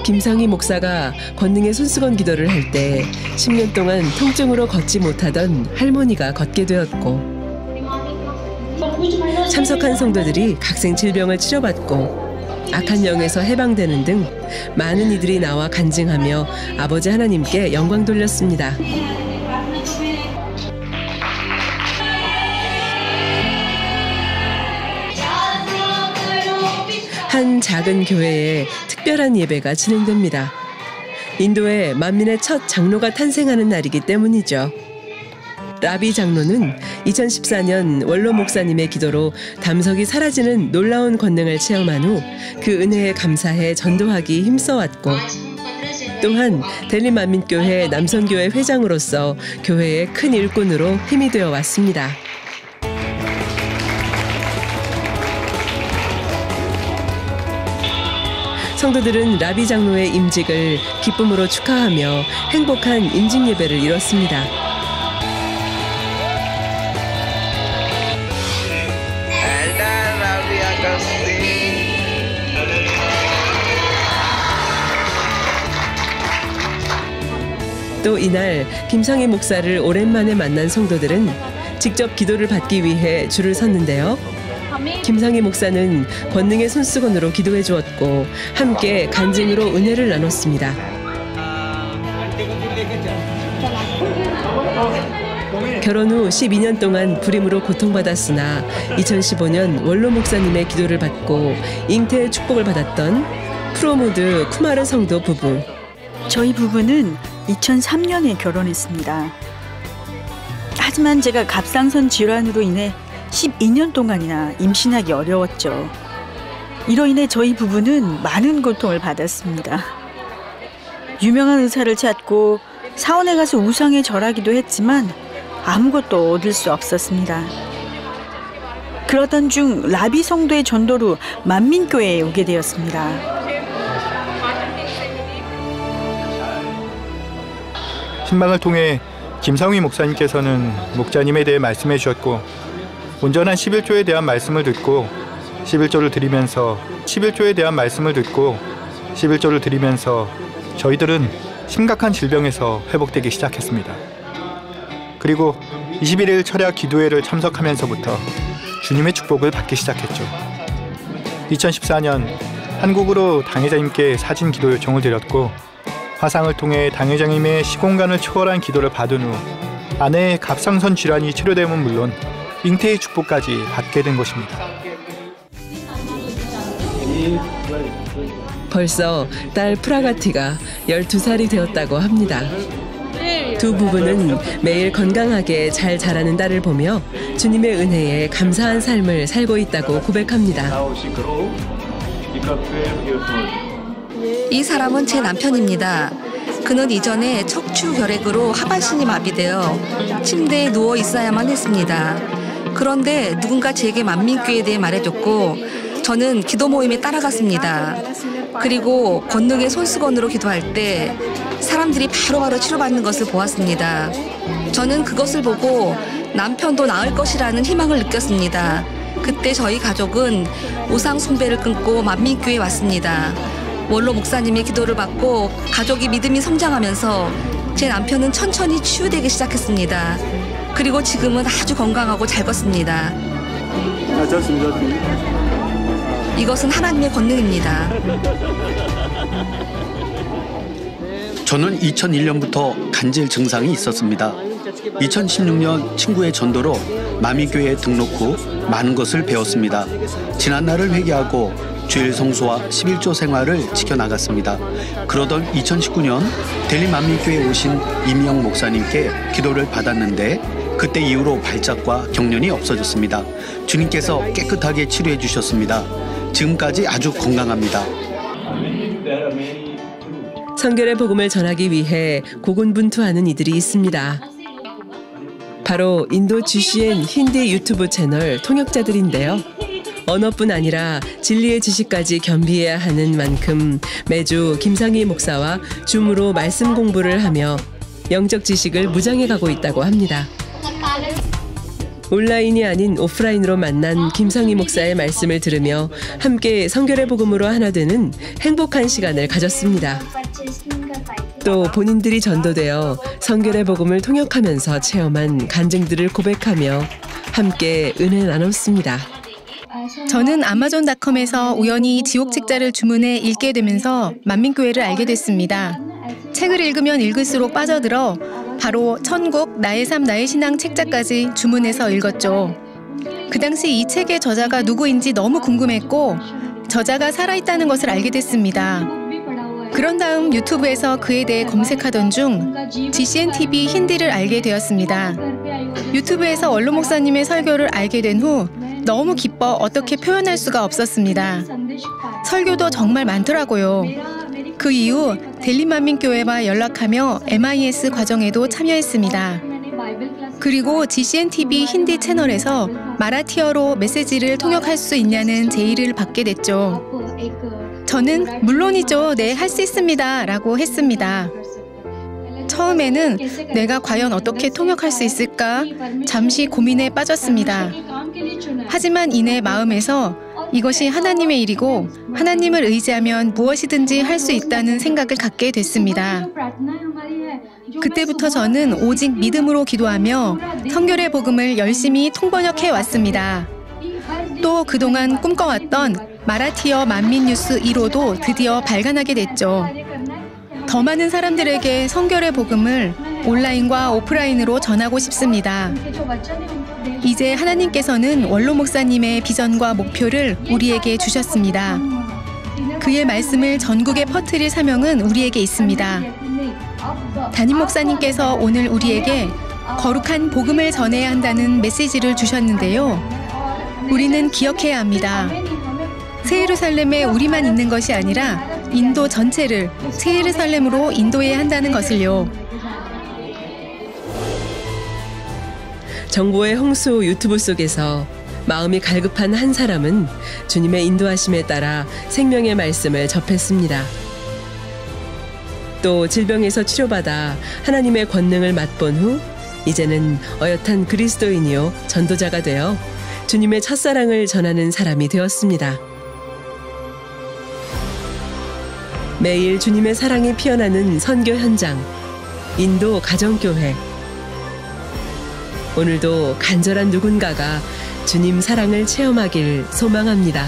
김상희 목사가 권능의 손수건 기도를 할 때 10년 동안 통증으로 걷지 못하던 할머니가 걷게 되었고, 참석한 성도들이 각생 질병을 치료받고 악한 영에서 해방되는 등 많은 이들이 나와 간증하며 아버지 하나님께 영광 돌렸습니다. 한 작은 교회에 특별한 예배가 진행됩니다. 인도에 만민의 첫 장로가 탄생하는 날이기 때문이죠. 라비 장로는 2014년 원로 목사님의 기도로 담석이 사라지는 놀라운 권능을 체험한 후 그 은혜에 감사해 전도하기 힘써왔고, 또한 델리 만민교회 남성교회 회장으로서 교회의 큰 일꾼으로 힘이 되어 왔습니다. 성도들은 라비 장로의 임직을 기쁨으로 축하하며 행복한 임직 예배를 이뤘습니다. 또 이날 김상희 목사를 오랜만에 만난 성도들은 직접 기도를 받기 위해 줄을 섰는데요. 김상희 목사는 권능의 손수건으로 기도해 주었고 함께 간증으로 은혜를 나눴습니다. 결혼 후 12년 동안 불임으로 고통받았으나 2015년 원로 목사님의 기도를 받고 잉태의 축복을 받았던 프로무드 쿠마르 성도 부부. 저희 부부는 2003년에 결혼했습니다. 하지만 제가 갑상선 질환으로 인해 12년 동안이나 임신하기 어려웠죠. 이로 인해 저희 부부는 많은 고통을 받았습니다. 유명한 의사를 찾고 사원에 가서 우상에 절하기도 했지만 아무것도 얻을 수 없었습니다. 그러던 중 라비 성도의 전도로 만민교회에 오게 되었습니다. 신방을 통해 김상희 목사님께서는 목자님에 대해 말씀해 주셨고, 온전한 11조에 대한 말씀을 듣고 11조를 드리면서 저희들은 심각한 질병에서 회복되기 시작했습니다. 그리고 21일 철야 기도회를 참석하면서부터 주님의 축복을 받기 시작했죠. 2014년 한국으로 당회자님께 사진 기도 요청을 드렸고, 화상을 통해 당회장님의 시공간을 초월한 기도를 받은 후 아내의 갑상선 질환이 치료됨은 물론 잉태의 축복까지 받게 된 것입니다. 벌써 딸 프라가티가 12살이 되었다고 합니다. 두 부부는 매일 건강하게 잘 자라는 딸을 보며 주님의 은혜에 감사한 삶을 살고 있다고 고백합니다. 이 사람은 제 남편입니다. 그는 이전에 척추 결핵으로 하반신이 마비되어 침대에 누워 있어야만 했습니다. 그런데 누군가 제게 만민교회에 대해 말해줬고 저는 기도 모임에 따라갔습니다. 그리고 권능의 손수건으로 기도할 때 사람들이 바로바로 치료받는 것을 보았습니다. 저는 그것을 보고 남편도 나을 것이라는 희망을 느꼈습니다. 그때 저희 가족은 우상 숭배를 끊고 만민교회에 왔습니다. 원로 목사님의 기도를 받고 가족이 믿음이 성장하면서 제 남편은 천천히 치유되기 시작했습니다. 그리고 지금은 아주 건강하고 잘 걷습니다. 이것은 하나님의 권능입니다. 저는 2001년부터 간질 증상이 있었습니다. 2016년 친구의 전도로 만민교회에 등록 후 많은 것을 배웠습니다. 지난날을 회개하고 주일 성수와 11조 생활을 지켜나갔습니다. 그러던 2019년 델리 만민교회에 오신 임영 목사님께 기도를 받았는데 그때 이후로 발작과 경련이 없어졌습니다. 주님께서 깨끗하게 치료해 주셨습니다. 지금까지 아주 건강합니다. 성결의 복음을 전하기 위해 고군분투하는 이들이 있습니다. 바로 인도 GCN 힌디 유튜브 채널 통역자들인데요. 언어뿐 아니라 진리의 지식까지 겸비해야 하는 만큼 매주 김상희 목사와 줌으로 말씀 공부를 하며 영적 지식을 무장해 가고 있다고 합니다. 온라인이 아닌 오프라인으로 만난 김상희 목사의 말씀을 들으며 함께 성결의 복음으로 하나 되는 행복한 시간을 가졌습니다. 또 본인들이 전도되어 성결의 복음을 통역하면서 체험한 간증들을 고백하며 함께 은혜 나눴습니다. 저는 아마존닷컴에서 우연히 지옥책자를 주문해 읽게 되면서 만민교회를 알게 됐습니다. 책을 읽으면 읽을수록 빠져들어 바로 천국, 나의 삶, 나의 신앙 책자까지 주문해서 읽었죠. 그 당시 이 책의 저자가 누구인지 너무 궁금했고 저자가 살아있다는 것을 알게 됐습니다. 그런 다음 유튜브에서 그에 대해 검색하던 중 GCNTV 힌디를 알게 되었습니다. 유튜브에서 원로 목사님의 설교를 알게 된 후 너무 기뻐 어떻게 표현할 수가 없었습니다. 설교도 정말 많더라고요. 그 이후 델리만민교회와 연락하며 MIS 과정에도 참여했습니다. 그리고 GCNTV 힌디 채널에서 마라티어로 메시지를 통역할 수 있냐는 제의를 받게 됐죠. 저는 물론이죠. 네, 할 수 있습니다. 라고 했습니다. 처음에는 내가 과연 어떻게 통역할 수 있을까? 잠시 고민에 빠졌습니다. 하지만 이내 마음에서 이것이 하나님의 일이고 하나님을 의지하면 무엇이든지 할 수 있다는 생각을 갖게 됐습니다. 그때부터 저는 오직 믿음으로 기도하며 성결의 복음을 열심히 통번역해 왔습니다. 또 그동안 꿈꿔왔던 마라티어 만민뉴스 1호도 드디어 발간하게 됐죠. 더 많은 사람들에게 성결의 복음을 온라인과 오프라인으로 전하고 싶습니다. 이제 하나님께서는 원로 목사님의 비전과 목표를 우리에게 주셨습니다. 그의 말씀을 전국에 퍼뜨릴 사명은 우리에게 있습니다. 담임 목사님께서 오늘 우리에게 거룩한 복음을 전해야 한다는 메시지를 주셨는데요. 우리는 기억해야 합니다. 새 예루살렘에 우리만 있는 것이 아니라 인도 전체를 새 예루살렘으로 인도해야 한다는 것을요. 정보의 홍수 유튜브 속에서 마음이 갈급한 한 사람은 주님의 인도하심에 따라 생명의 말씀을 접했습니다. 또 질병에서 치료받아 하나님의 권능을 맛본 후 이제는 어엿한 그리스도인이요 전도자가 되어 주님의 첫사랑을 전하는 사람이 되었습니다. 매일 주님의 사랑이 피어나는 선교 현장, 인도 가정교회. 오늘도 간절한 누군가가 주님 사랑을 체험하길 소망합니다.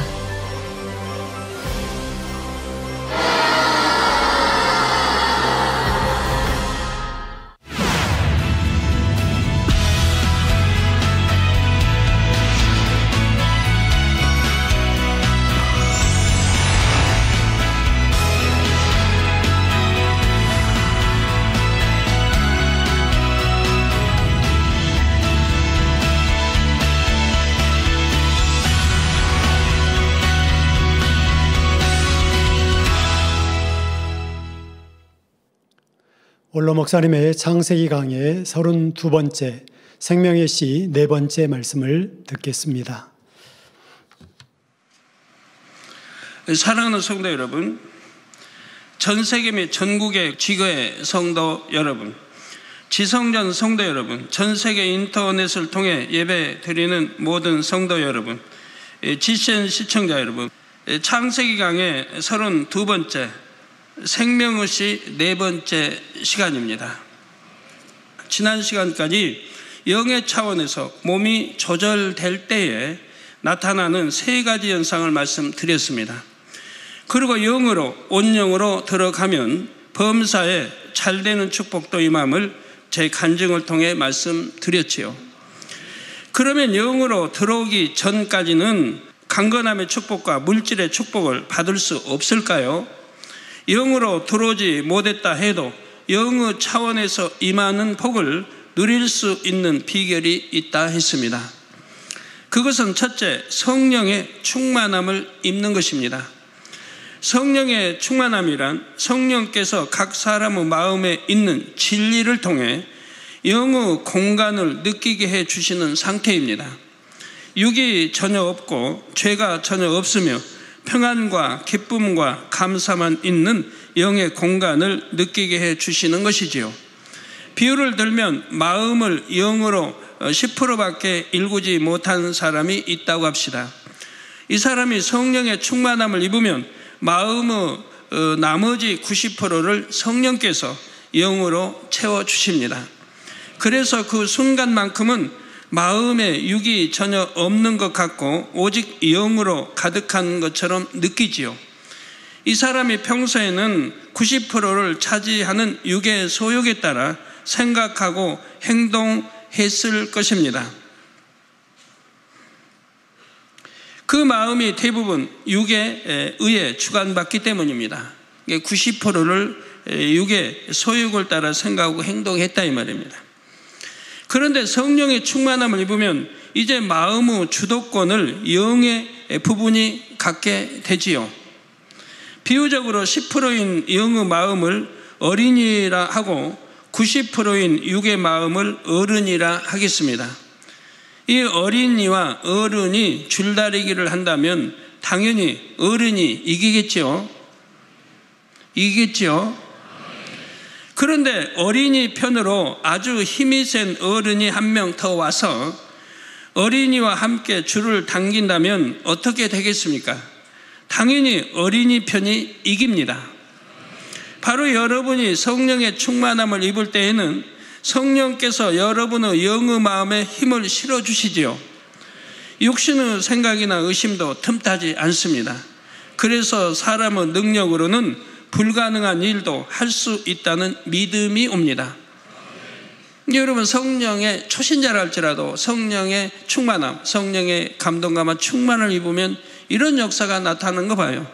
원로 목사님의 창세기 강의 32번째, 생명의 시 4번째 말씀을 듣겠습니다. 사랑하는 성도 여러분, 전 세계 및 전국의 지교회 성도 여러분, 지성전 성도 여러분, 전 세계 인터넷을 통해 예배 드리는 모든 성도 여러분, GCN 시청자 여러분, 창세기 강의 32번째, 생명의 시 4번째 시간입니다. 지난 시간까지 영의 차원에서 몸이 조절될 때에 나타나는 3가지 현상을 말씀드렸습니다. 그리고 영으로, 온영으로 들어가면 범사에 잘되는 축복도 임함을 제 간증을 통해 말씀드렸지요. 그러면 영으로 들어오기 전까지는 강건함의 축복과 물질의 축복을 받을 수 없을까요? 영으로 들어오지 못했다 해도 영의 차원에서 임하는 복을 누릴 수 있는 비결이 있다 했습니다. 그것은 첫째, 성령의 충만함을 입는 것입니다. 성령의 충만함이란 성령께서 각 사람의 마음에 있는 진리를 통해 영의 공간을 느끼게 해 주시는 상태입니다. 육이 전혀 없고 죄가 전혀 없으며 평안과 기쁨과 감사만 있는 영의 공간을 느끼게 해 주시는 것이지요. 비유를 들면 마음을 영으로 10%밖에 일구지 못한 사람이 있다고 합시다. 이 사람이 성령의 충만함을 입으면 마음의 나머지 90%를 성령께서 영으로 채워주십니다. 그래서 그 순간만큼은 마음에 육이 전혀 없는 것 같고 오직 영으로 가득한 것처럼 느끼지요. 이 사람이 평소에는 90%를 차지하는 육의 소욕에 따라 생각하고 행동했을 것입니다. 그 마음이 대부분 육에 의해 주관받기 때문입니다. 90%를 육의 소욕을 따라 생각하고 행동했다 이 말입니다. 그런데 성령의 충만함을 입으면 이제 마음의 주도권을 영의 부분이 갖게 되지요. 비유적으로 10%인 영의 마음을 어린이라 하고 90%인 육의 마음을 어른이라 하겠습니다. 이 어린이와 어른이 줄다리기를 한다면 당연히 어른이 이기겠죠. 그런데 어린이 편으로 아주 힘이 센 어른이 한 명 더 와서 어린이와 함께 줄을 당긴다면 어떻게 되겠습니까? 당연히 어린이 편이 이깁니다. 바로 여러분이 성령의 충만함을 입을 때에는 성령께서 여러분의 영의 마음에 힘을 실어주시지요. 육신의 생각이나 의심도 틈타지 않습니다. 그래서 사람의 능력으로는 불가능한 일도 할 수 있다는 믿음이 옵니다. 여러분 성령의 초신자라 할지라도 성령의 충만함, 성령의 감동감과 충만을 입으면 이런 역사가 나타나는 거 봐요.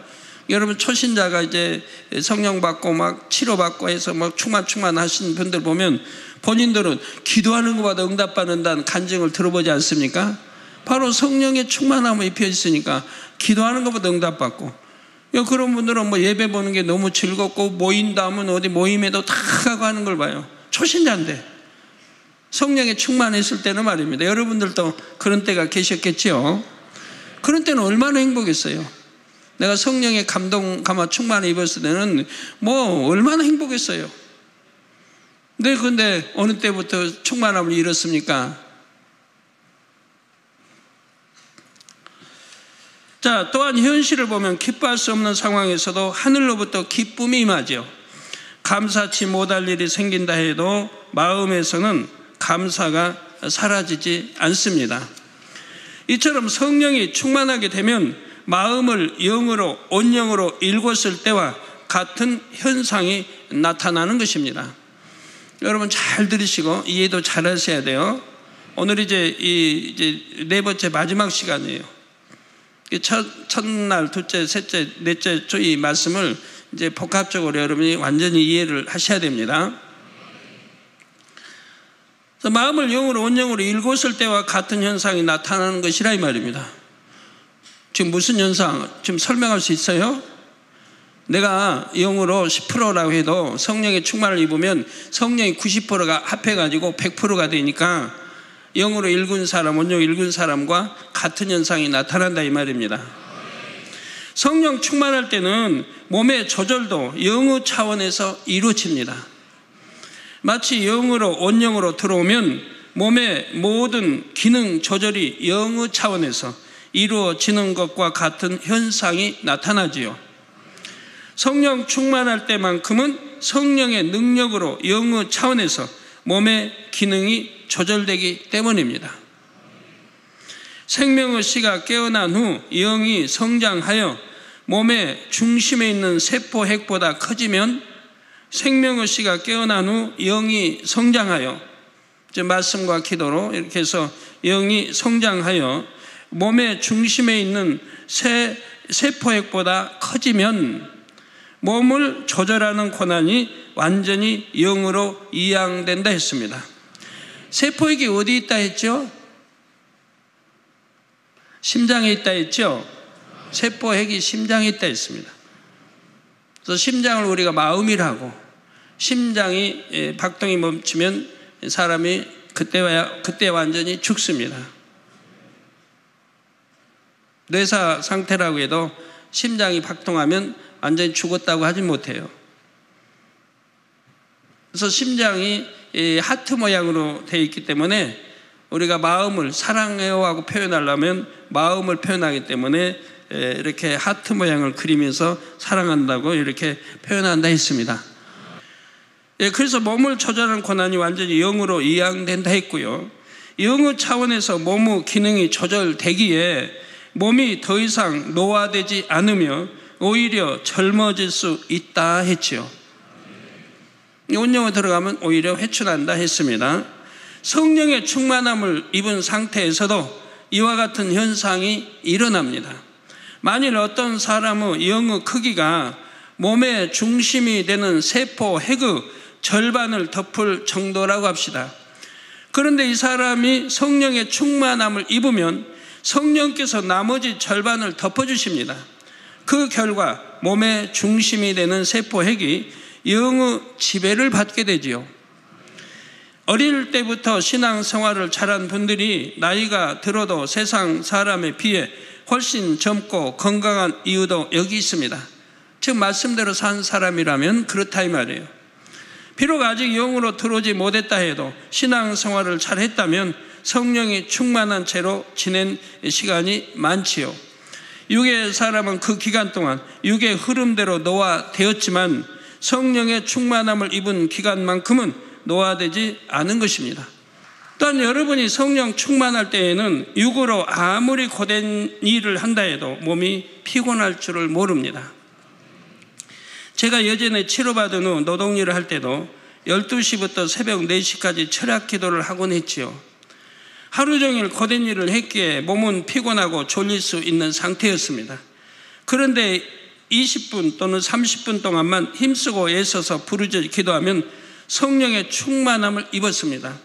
여러분 초신자가 이제 성령 받고 막 치료받고 해서 막 충만하신 분들 보면 본인들은 기도하는 것보다 응답받는다는 간증을 들어보지 않습니까? 바로 성령의 충만함을 입혀 있으니까 기도하는 것보다 응답받고, 그런 분들은 뭐 예배 보는 게 너무 즐겁고 모인다 하면 어디 모임에도 다 가고 하는 걸 봐요. 초신자인데 성령에 충만했을 때는 말입니다. 여러분들도 그런 때가 계셨겠죠. 그런 때는 얼마나 행복했어요. 내가 성령의 감동 감화 충만을 입었을 때는 뭐 얼마나 행복했어요. 네, 근데 어느 때부터 충만함을 잃었습니까? 자, 또한 현실을 보면 기뻐할 수 없는 상황에서도 하늘로부터 기쁨이 임하죠. 감사치 못할 일이 생긴다 해도 마음에서는 감사가 사라지지 않습니다. 이처럼 성령이 충만하게 되면 마음을 영으로 온영으로 읽었을 때와 같은 현상이 나타나는 것입니다. 여러분 잘 들으시고 이해도 잘 하셔야 돼요. 오늘 이제 네 번째 마지막 시간이에요. 첫날, 둘째, 셋째, 넷째 이 말씀을 이제 복합적으로 여러분이 완전히 이해를 하셔야 됩니다. 마음을 영으로 온영으로 읽었을 때와 같은 현상이 나타나는 것이라 이 말입니다. 지금 무슨 현상? 지금 설명할 수 있어요? 내가 영으로 10%라고 해도 성령의 충만을 입으면 성령이 90%가 합해가지고 100%가 되니까 영으로 읽은 사람, 온영으로 읽은 사람과 같은 현상이 나타난다 이 말입니다. 성령 충만할 때는 몸의 조절도 영의 차원에서 이루어집니다. 마치 영으로 온영으로 들어오면 몸의 모든 기능 조절이 영의 차원에서 이루어지는 것과 같은 현상이 나타나지요. 성령 충만할 때만큼은 성령의 능력으로 영의 차원에서 몸의 기능이 조절되기 때문입니다. 생명의 씨가 깨어난 후 영이 성장하여 몸의 중심에 있는 세포 핵보다 커지면 생명의 씨가 깨어난 후 영이 성장하여, 말씀과 기도로 이렇게 해서 영이 성장하여 몸의 중심에 있는 세포 핵보다 커지면 몸을 조절하는 권한이 완전히 영으로 이양된다 했습니다. 세포핵이 어디 있다 했죠? 심장에 있다 했죠? 세포핵이 심장에 있다 했습니다. 그래서 심장을 우리가 마음이라고, 심장이 박동이 멈추면 사람이 그때 완전히 죽습니다. 뇌사 상태라고 해도 심장이 박동하면 완전히 죽었다고 하진 못해요. 그래서 심장이 하트 모양으로 되어 있기 때문에 우리가 마음을 사랑해요 하고 표현하려면 마음을 표현하기 때문에 이렇게 하트 모양을 그리면서 사랑한다고 이렇게 표현한다 했습니다. 그래서 몸을 조절하는 권한이 완전히 영으로 이양된다 했고요. 영의 차원에서 몸의 기능이 조절되기에 몸이 더 이상 노화되지 않으며 오히려 젊어질 수 있다 했지요. 온영어 들어가면 오히려 회춘한다 했습니다. 성령의 충만함을 입은 상태에서도 이와 같은 현상이 일어납니다. 만일 어떤 사람의 영의 크기가 몸의 중심이 되는 세포 핵의 절반을 덮을 정도라고 합시다. 그런데 이 사람이 성령의 충만함을 입으면 성령께서 나머지 절반을 덮어주십니다. 그 결과 몸의 중심이 되는 세포 핵이 영의 지배를 받게 되지요. 어릴 때부터 신앙생활을 잘한 분들이 나이가 들어도 세상 사람에 비해 훨씬 젊고 건강한 이유도 여기 있습니다. 즉 말씀대로 산 사람이라면 그렇다 이 말이에요. 비록 아직 영으로 들어오지 못했다 해도 신앙생활을 잘했다면 성령이 충만한 채로 지낸 시간이 많지요. 육의 사람은 그 기간 동안 육의 흐름대로 노화되었지만 성령의 충만함을 입은 기간만큼은 노화되지 않은 것입니다. 또한 여러분이 성령 충만할 때에는 육으로 아무리 고된 일을 한다 해도 몸이 피곤할 줄을 모릅니다. 제가 예전에 치료받은 후 노동일을 할 때도 12시부터 새벽 4시까지 철학 기도를 하곤 했지요. 하루 종일 고된 일을 했기에 몸은 피곤하고 졸릴 수 있는 상태였습니다. 그런데 20분 또는 30분 동안만 힘쓰고 애써서 부르짖어 기도하면 성령의 충만함을 입었습니다.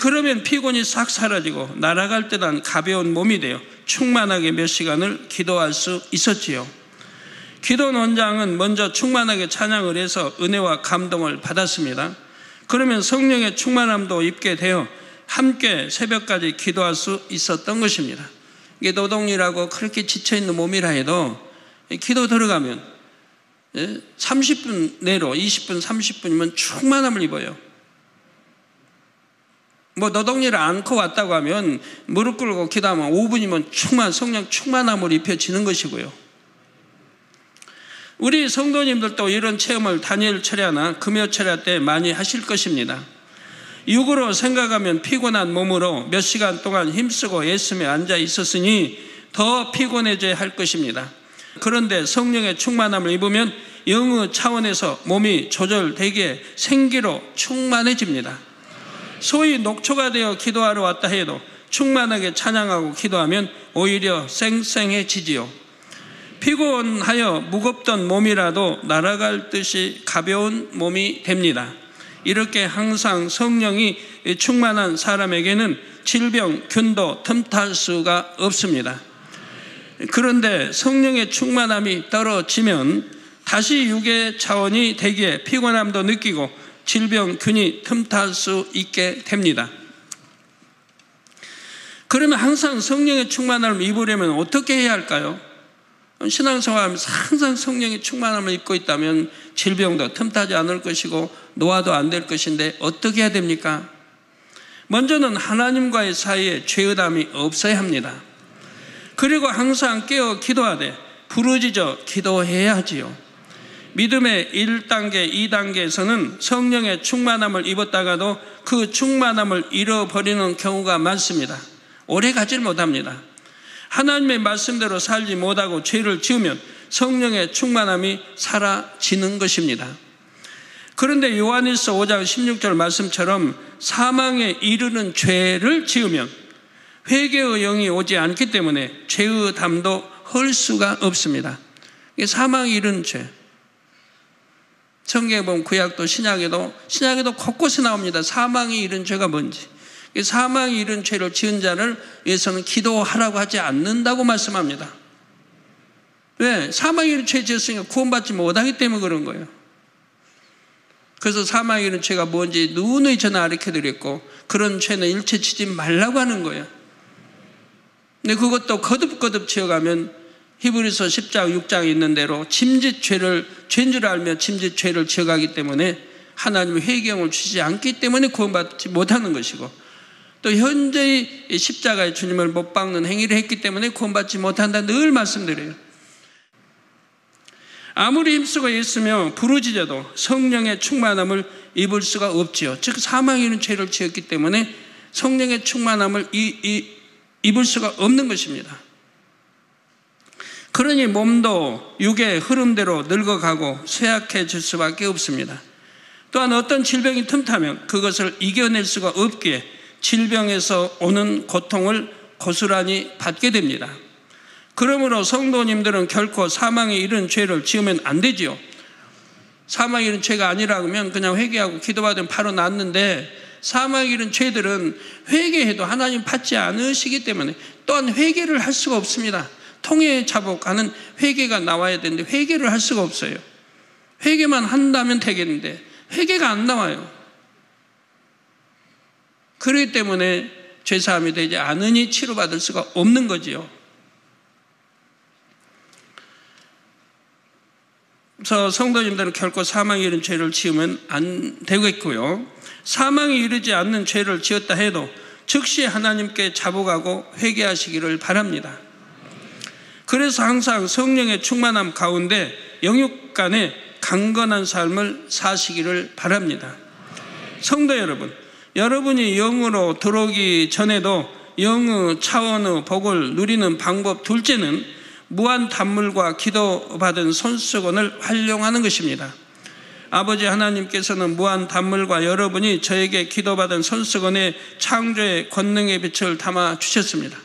그러면 피곤이 싹 사라지고 날아갈 듯한 가벼운 몸이 되어 충만하게 몇 시간을 기도할 수 있었지요. 기도 원장은 먼저 충만하게 찬양을 해서 은혜와 감동을 받았습니다. 그러면 성령의 충만함도 입게 되어 함께 새벽까지 기도할 수 있었던 것입니다. 이게 노동일하고 그렇게 지쳐있는 몸이라 해도 기도 들어가면 30분 내로 20분 30분이면 충만함을 입어요. 뭐 노동일을 안고 왔다고 하면 무릎 꿇고 기도하면 5분이면 성령 충만함을 입혀지는 것이고요. 우리 성도님들도 이런 체험을 다니엘 철야나 금요 철야 때 많이 하실 것입니다. 육으로 생각하면 피곤한 몸으로 몇 시간 동안 힘쓰고 애쓰며 앉아 있었으니 더 피곤해져야 할 것입니다. 그런데 성령의 충만함을 입으면 영의 차원에서 몸이 조절되기에 생기로 충만해집니다. 소위 녹초가 되어 기도하러 왔다 해도 충만하게 찬양하고 기도하면 오히려 쌩쌩해지지요. 피곤하여 무겁던 몸이라도 날아갈 듯이 가벼운 몸이 됩니다. 이렇게 항상 성령이 충만한 사람에게는 질병, 균도 틈탈 수가 없습니다. 그런데 성령의 충만함이 떨어지면 다시 육의 차원이 되기에 피곤함도 느끼고 질병, 균이 틈탈 수 있게 됩니다. 그러면 항상 성령의 충만함을 입으려면 어떻게 해야 할까요? 신앙생활하면서 항상 성령의 충만함을 입고 있다면 질병도 틈타지 않을 것이고 노화도 안 될 것인데 어떻게 해야 됩니까? 먼저는 하나님과의 사이에 죄의담이 없어야 합니다. 그리고 항상 깨어 기도하되 부르짖어 기도해야 하지요. 믿음의 1단계, 2단계에서는 성령의 충만함을 입었다가도 그 충만함을 잃어버리는 경우가 많습니다. 오래 가지 못합니다. 하나님의 말씀대로 살지 못하고 죄를 지으면 성령의 충만함이 사라지는 것입니다. 그런데 요한일서 5장 16절 말씀처럼 사망에 이르는 죄를 지으면 회개의 영이 오지 않기 때문에 죄의 담도 헐 수가 없습니다. 이게 사망에 이르는 죄. 성경에 보면 구약도 신약에도 곳곳에 나옵니다. 사망에 이른 죄가 뭔지. 사망에 이른 죄를 지은 자를 위해서는 기도하라고 하지 않는다고 말씀합니다. 왜? 사망에 이른 죄 지었으니까 구원받지 못하기 때문에 그런 거예요. 그래서 사망에 이른 죄가 뭔지 누누이 저는 가르쳐드렸고 그런 죄는 일체 지지 말라고 하는 거예요. 근데 그것도 거듭거듭 지어가면 히브리서 10장 6장에 있는 대로 죄인 줄 알며 짐짓죄를 지어가기 때문에 하나님의 회개형을 주시지 않기 때문에 구원받지 못하는 것이고, 또 현재의 십자가의 주님을 못 박는 행위를 했기 때문에 구원받지 못한다 늘 말씀드려요. 아무리 힘쓰고 있으며 부르짖어도 성령의 충만함을 입을 수가 없지요. 즉 사망에 이른 죄를 지었기 때문에 성령의 충만함을 입을 수가 없는 것입니다. 그러니 몸도 육의 흐름대로 늙어가고 쇠약해질 수밖에 없습니다. 또한 어떤 질병이 틈타면 그것을 이겨낼 수가 없기에 질병에서 오는 고통을 고스란히 받게 됩니다. 그러므로 성도님들은 결코 사망에 이른 죄를 지으면 안 되지요. 사망에 이른 죄가 아니라 그러면 그냥 회개하고 기도받으면 바로 낫는데, 사망에 이른 죄들은 회개해도 하나님 받지 않으시기 때문에 또한 회개를 할 수가 없습니다. 통해 자복하는 회개가 나와야 되는데 회개를 할 수가 없어요. 회개만 한다면 되겠는데 회개가 안 나와요. 그렇기 때문에 죄사함이 되지 않으니 치료받을 수가 없는 거지요. 그래서 성도님들은 결코 사망에 이른 죄를 지으면 안 되겠고요. 사망에 이르지 않는 죄를 지었다 해도 즉시 하나님께 자복하고 회개하시기를 바랍니다. 그래서 항상 성령의 충만함 가운데 영육 간의 강건한 삶을 사시기를 바랍니다. 성도 여러분, 여러분이 영으로 들어오기 전에도 영의 차원의 복을 누리는 방법 둘째는 무한 단물과 기도받은 손수건을 활용하는 것입니다. 아버지 하나님께서는 무한 단물과 여러분이 저에게 기도받은 손수건에 창조의 권능의 빛을 담아 주셨습니다.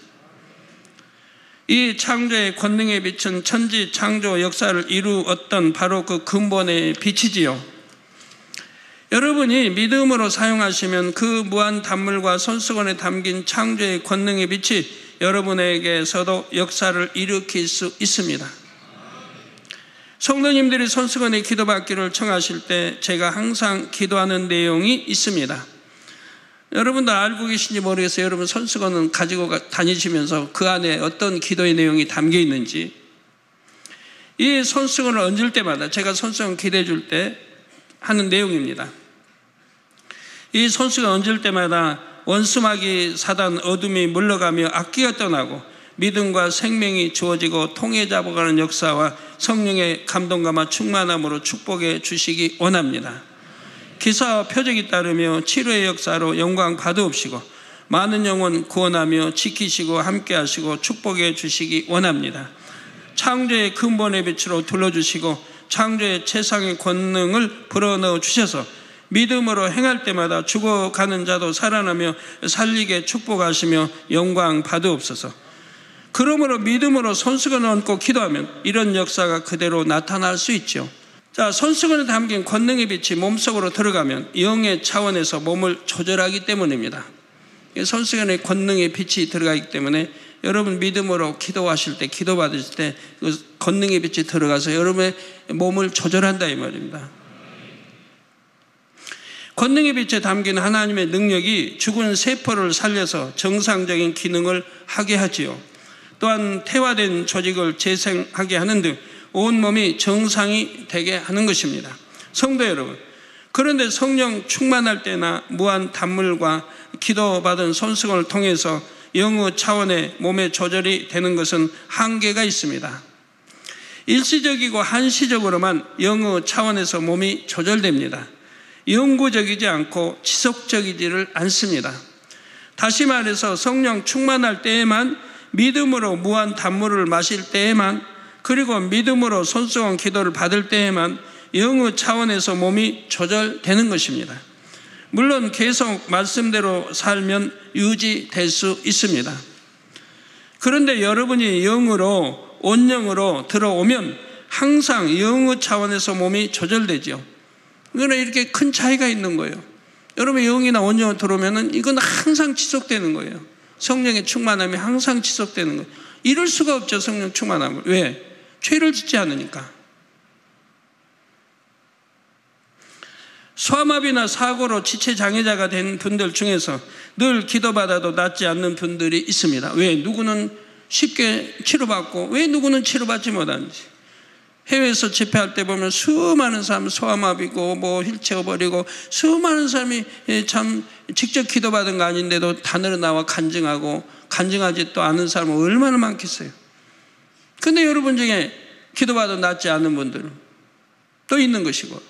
이 창조의 권능의 빛은 천지 창조 역사를 이루었던 바로 그 근본의 빛이지요. 여러분이 믿음으로 사용하시면 그 무한 단물과 손수건에 담긴 창조의 권능의 빛이 여러분에게서도 역사를 일으킬 수 있습니다. 성도님들이 손수건에 기도받기를 청하실 때 제가 항상 기도하는 내용이 있습니다. 여러분들 알고 계신지 모르겠어요. 여러분 손수건은 가지고 다니시면서 그 안에 어떤 기도의 내용이 담겨 있는지. 이 손수건을 얹을 때마다 제가 손수건 기도해 줄 때 하는 내용입니다. 이 손수건 얹을 때마다 원수마귀 사단 어둠이 물러가며 악기가 떠나고 믿음과 생명이 주어지고 통해 잡아가는 역사와 성령의 감동감과 충만함으로 축복해 주시기 원합니다. 기사와 표적이 따르며 치료의 역사로 영광 받으옵시고 많은 영혼 구원하며 지키시고 함께 하시고 축복해 주시기 원합니다. 창조의 근본의 빛으로 둘러주시고 창조의 최상의 권능을 불어넣어 주셔서 믿음으로 행할 때마다 죽어가는 자도 살아나며 살리게 축복하시며 영광 받으옵소서. 그러므로 믿음으로 손수건을 얹고 기도하면 이런 역사가 그대로 나타날 수 있죠. 자, 손수건에 담긴 권능의 빛이 몸속으로 들어가면 영의 차원에서 몸을 조절하기 때문입니다. 손수건에 권능의 빛이 들어가기 때문에 여러분 믿음으로 기도하실 때, 기도받으실 때 그 권능의 빛이 들어가서 여러분의 몸을 조절한다 이 말입니다. 권능의 빛에 담긴 하나님의 능력이 죽은 세포를 살려서 정상적인 기능을 하게 하지요. 또한 퇴화된 조직을 재생하게 하는 등 온몸이 정상이 되게 하는 것입니다. 성도 여러분, 그런데 성령 충만할 때나 무한 단물과 기도받은 손수건을 통해서 영의 차원의 몸의 조절이 되는 것은 한계가 있습니다. 일시적이고 한시적으로만 영의 차원에서 몸이 조절됩니다. 영구적이지 않고 지속적이지를 않습니다. 다시 말해서 성령 충만할 때에만, 믿음으로 무한 단물을 마실 때에만, 그리고 믿음으로 손수건 기도를 받을 때에만 영의 차원에서 몸이 조절되는 것입니다. 물론 계속 말씀대로 살면 유지될 수 있습니다. 그런데 여러분이 영으로, 온영으로 들어오면 항상 영의 차원에서 몸이 조절되죠. 그러나 이렇게 큰 차이가 있는 거예요. 여러분 영이나 온영으로 들어오면 이건 항상 지속되는 거예요. 성령의 충만함이 항상 지속되는 거예요. 이럴 수가 없죠. 성령 충만함을. 왜? 죄를 짓지 않으니까. 소아마비나 사고로 지체장애자가 된 분들 중에서 늘 기도받아도 낫지 않는 분들이 있습니다. 왜? 누구는 쉽게 치료받고 왜 누구는 치료받지 못하는지. 해외에서 집회할 때 보면 수많은 사람 소아마비고 뭐 휠체어 버리고 수많은 사람이 참 직접 기도받은 거 아닌데도 단으로 나와 간증하고 간증하지 또 않은 사람은 얼마나 많겠어요. 근데 여러분 중에 기도받아 낫지 않은 분들은 또 있는 것이고,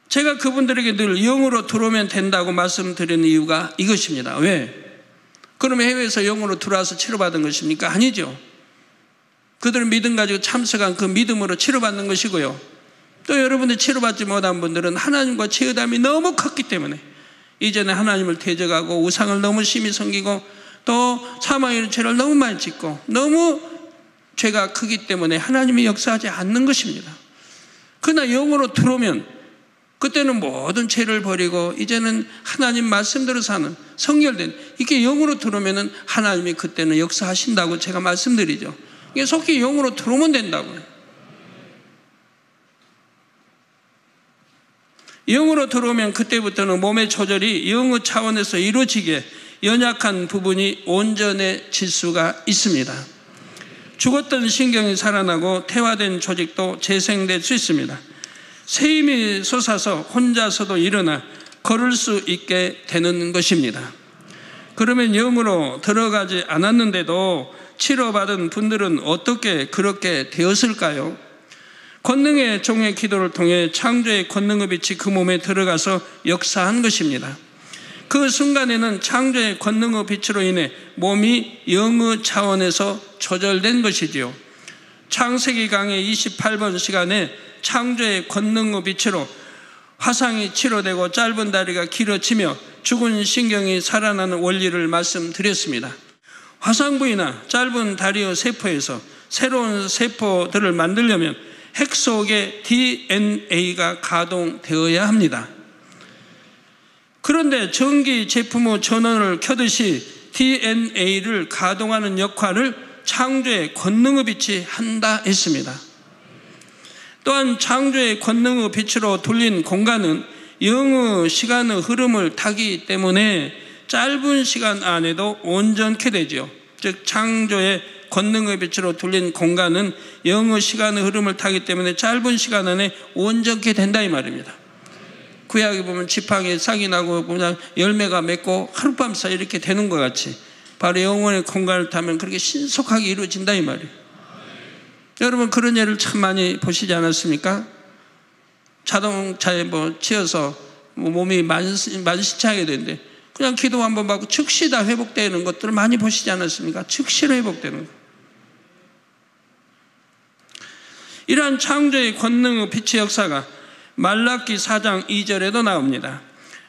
제가 그분들에게 늘 영으로 들어오면 된다고 말씀드리는 이유가 이것입니다. 왜? 그러면 해외에서 영으로 들어와서 치료받은 것입니까? 아니죠. 그들은 믿음 가지고 참석한 그 믿음으로 치료받는 것이고요. 또 여러분들 치료받지 못한 분들은 하나님과 죄의담이 너무 컸기 때문에 이전에 하나님을 대적하고 우상을 너무 심히 섬기고 또 사망의 죄를 너무 많이 짓고 너무 죄가 크기 때문에 하나님이 역사하지 않는 것입니다. 그러나 영으로 들어오면 그때는 모든 죄를 버리고 이제는 하나님 말씀대로 사는 성결된, 이게 영으로 들어오면 하나님이 그때는 역사하신다고 제가 말씀드리죠. 이게 속히 영으로 들어오면 된다고요. 영으로 들어오면 그때부터는 몸의 조절이 영의 차원에서 이루어지게 연약한 부분이 온전해질 수가 있습니다. 죽었던 신경이 살아나고 퇴화된 조직도 재생될 수 있습니다. 새 힘이 솟아서 혼자서도 일어나 걸을 수 있게 되는 것입니다. 그러면 영으로 들어가지 않았는데도 치료받은 분들은 어떻게 그렇게 되었을까요? 권능의 종의 기도를 통해 창조의 권능의 빛이 그 몸에 들어가서 역사한 것입니다. 그 순간에는 창조의 권능의 빛으로 인해 몸이 영의 차원에서 조절된 것이지요. 창세기 강의 28번 시간에 창조의 권능의 빛으로 화상이 치료되고 짧은 다리가 길어지며 죽은 신경이 살아나는 원리를 말씀드렸습니다. 화상 부위나 짧은 다리의 세포에서 새로운 세포들을 만들려면 핵 속에 DNA가 가동되어야 합니다. 그런데 전기 제품의 전원을 켜듯이 DNA를 가동하는 역할을 창조의 권능의 빛이 한다 했습니다. 또한 창조의 권능의 빛으로 돌린 공간은 영의 시간의 흐름을 타기 때문에 짧은 시간 안에도 온전케 되죠. 즉 창조의 권능의 빛으로 돌린 공간은 영의 시간의 흐름을 타기 때문에 짧은 시간 안에 온전케 된다 이 말입니다. 구약에 보면 지팡이에 싹이 나고 그냥 열매가 맺고 하룻밤 사이 이렇게 되는 것 같이 바로 영혼의 공간을 타면 그렇게 신속하게 이루어진다 이 말이에요. 여러분 그런 예를 참 많이 보시지 않았습니까? 자동차에 치여서 몸이 만신창하게 되는데 그냥 기도 한번 받고 즉시 다 회복되는 것들을 많이 보시지 않았습니까? 즉시로 회복되는 것. 이러한 창조의 권능의 빛의 역사가 말라기 4장 2절에도 나옵니다.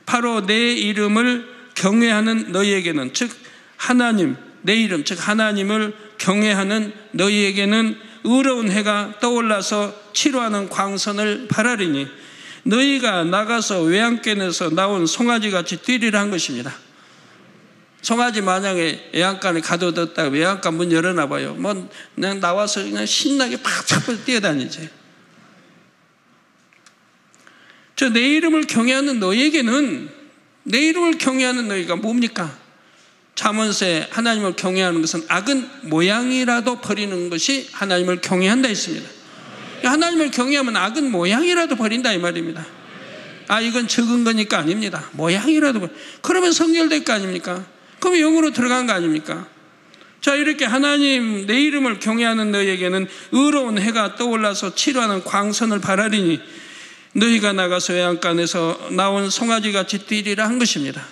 바로 내 이름을 경외하는 너희에게는, 즉 하나님, 내 이름, 즉 하나님을 경외하는 너희에게는 의로운 해가 떠올라서 치료하는 광선을 발하리니 너희가 나가서 외양간에서 나온 송아지같이 뛰리라 한 것입니다. 송아지 만약에 외양간에 가둬뒀다가 외양간 문 열어놔 봐요. 그냥 나와서 그냥 신나게 팍팍 뛰어다니지. 저 내 이름을 경외하는 너희에게는, 내 이름을 경외하는 너희가 뭡니까? 잠언서에 하나님을 경외하는 것은 악은 모양이라도 버리는 것이 하나님을 경외한다 했습니다. 하나님을 경외하면 악은 모양이라도 버린다 이 말입니다. 이건 적은 거니까 아닙니다. 모양이라도 그러면 성결될 거 아닙니까? 그러면 영으로 들어간 거 아닙니까? 자, 이렇게 하나님 내 이름을 경외하는 너희에게는 의로운 해가 떠올라서 치료하는 광선을 발하리니 너희가 나가서 외양간에서 나온 송아지같이 뛰리라 한 것입니다.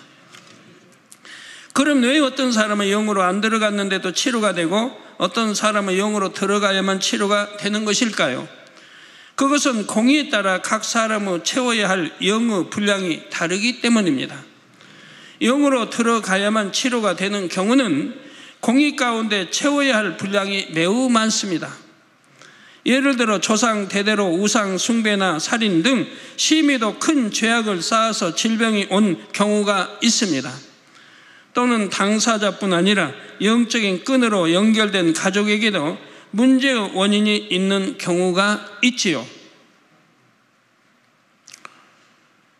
그럼 왜 어떤 사람은 영으로 안 들어갔는데도 치료가 되고 어떤 사람은 영으로 들어가야만 치료가 되는 것일까요? 그것은 공의에 따라 각 사람의 채워야 할 영의 분량이 다르기 때문입니다. 영으로 들어가야만 치료가 되는 경우는 공의 가운데 채워야 할 분량이 매우 많습니다. 예를 들어 조상 대대로 우상 숭배나 살인 등 심히도 큰 죄악을 쌓아서 질병이 온 경우가 있습니다. 또는 당사자뿐 아니라 영적인 끈으로 연결된 가족에게도 문제의 원인이 있는 경우가 있지요.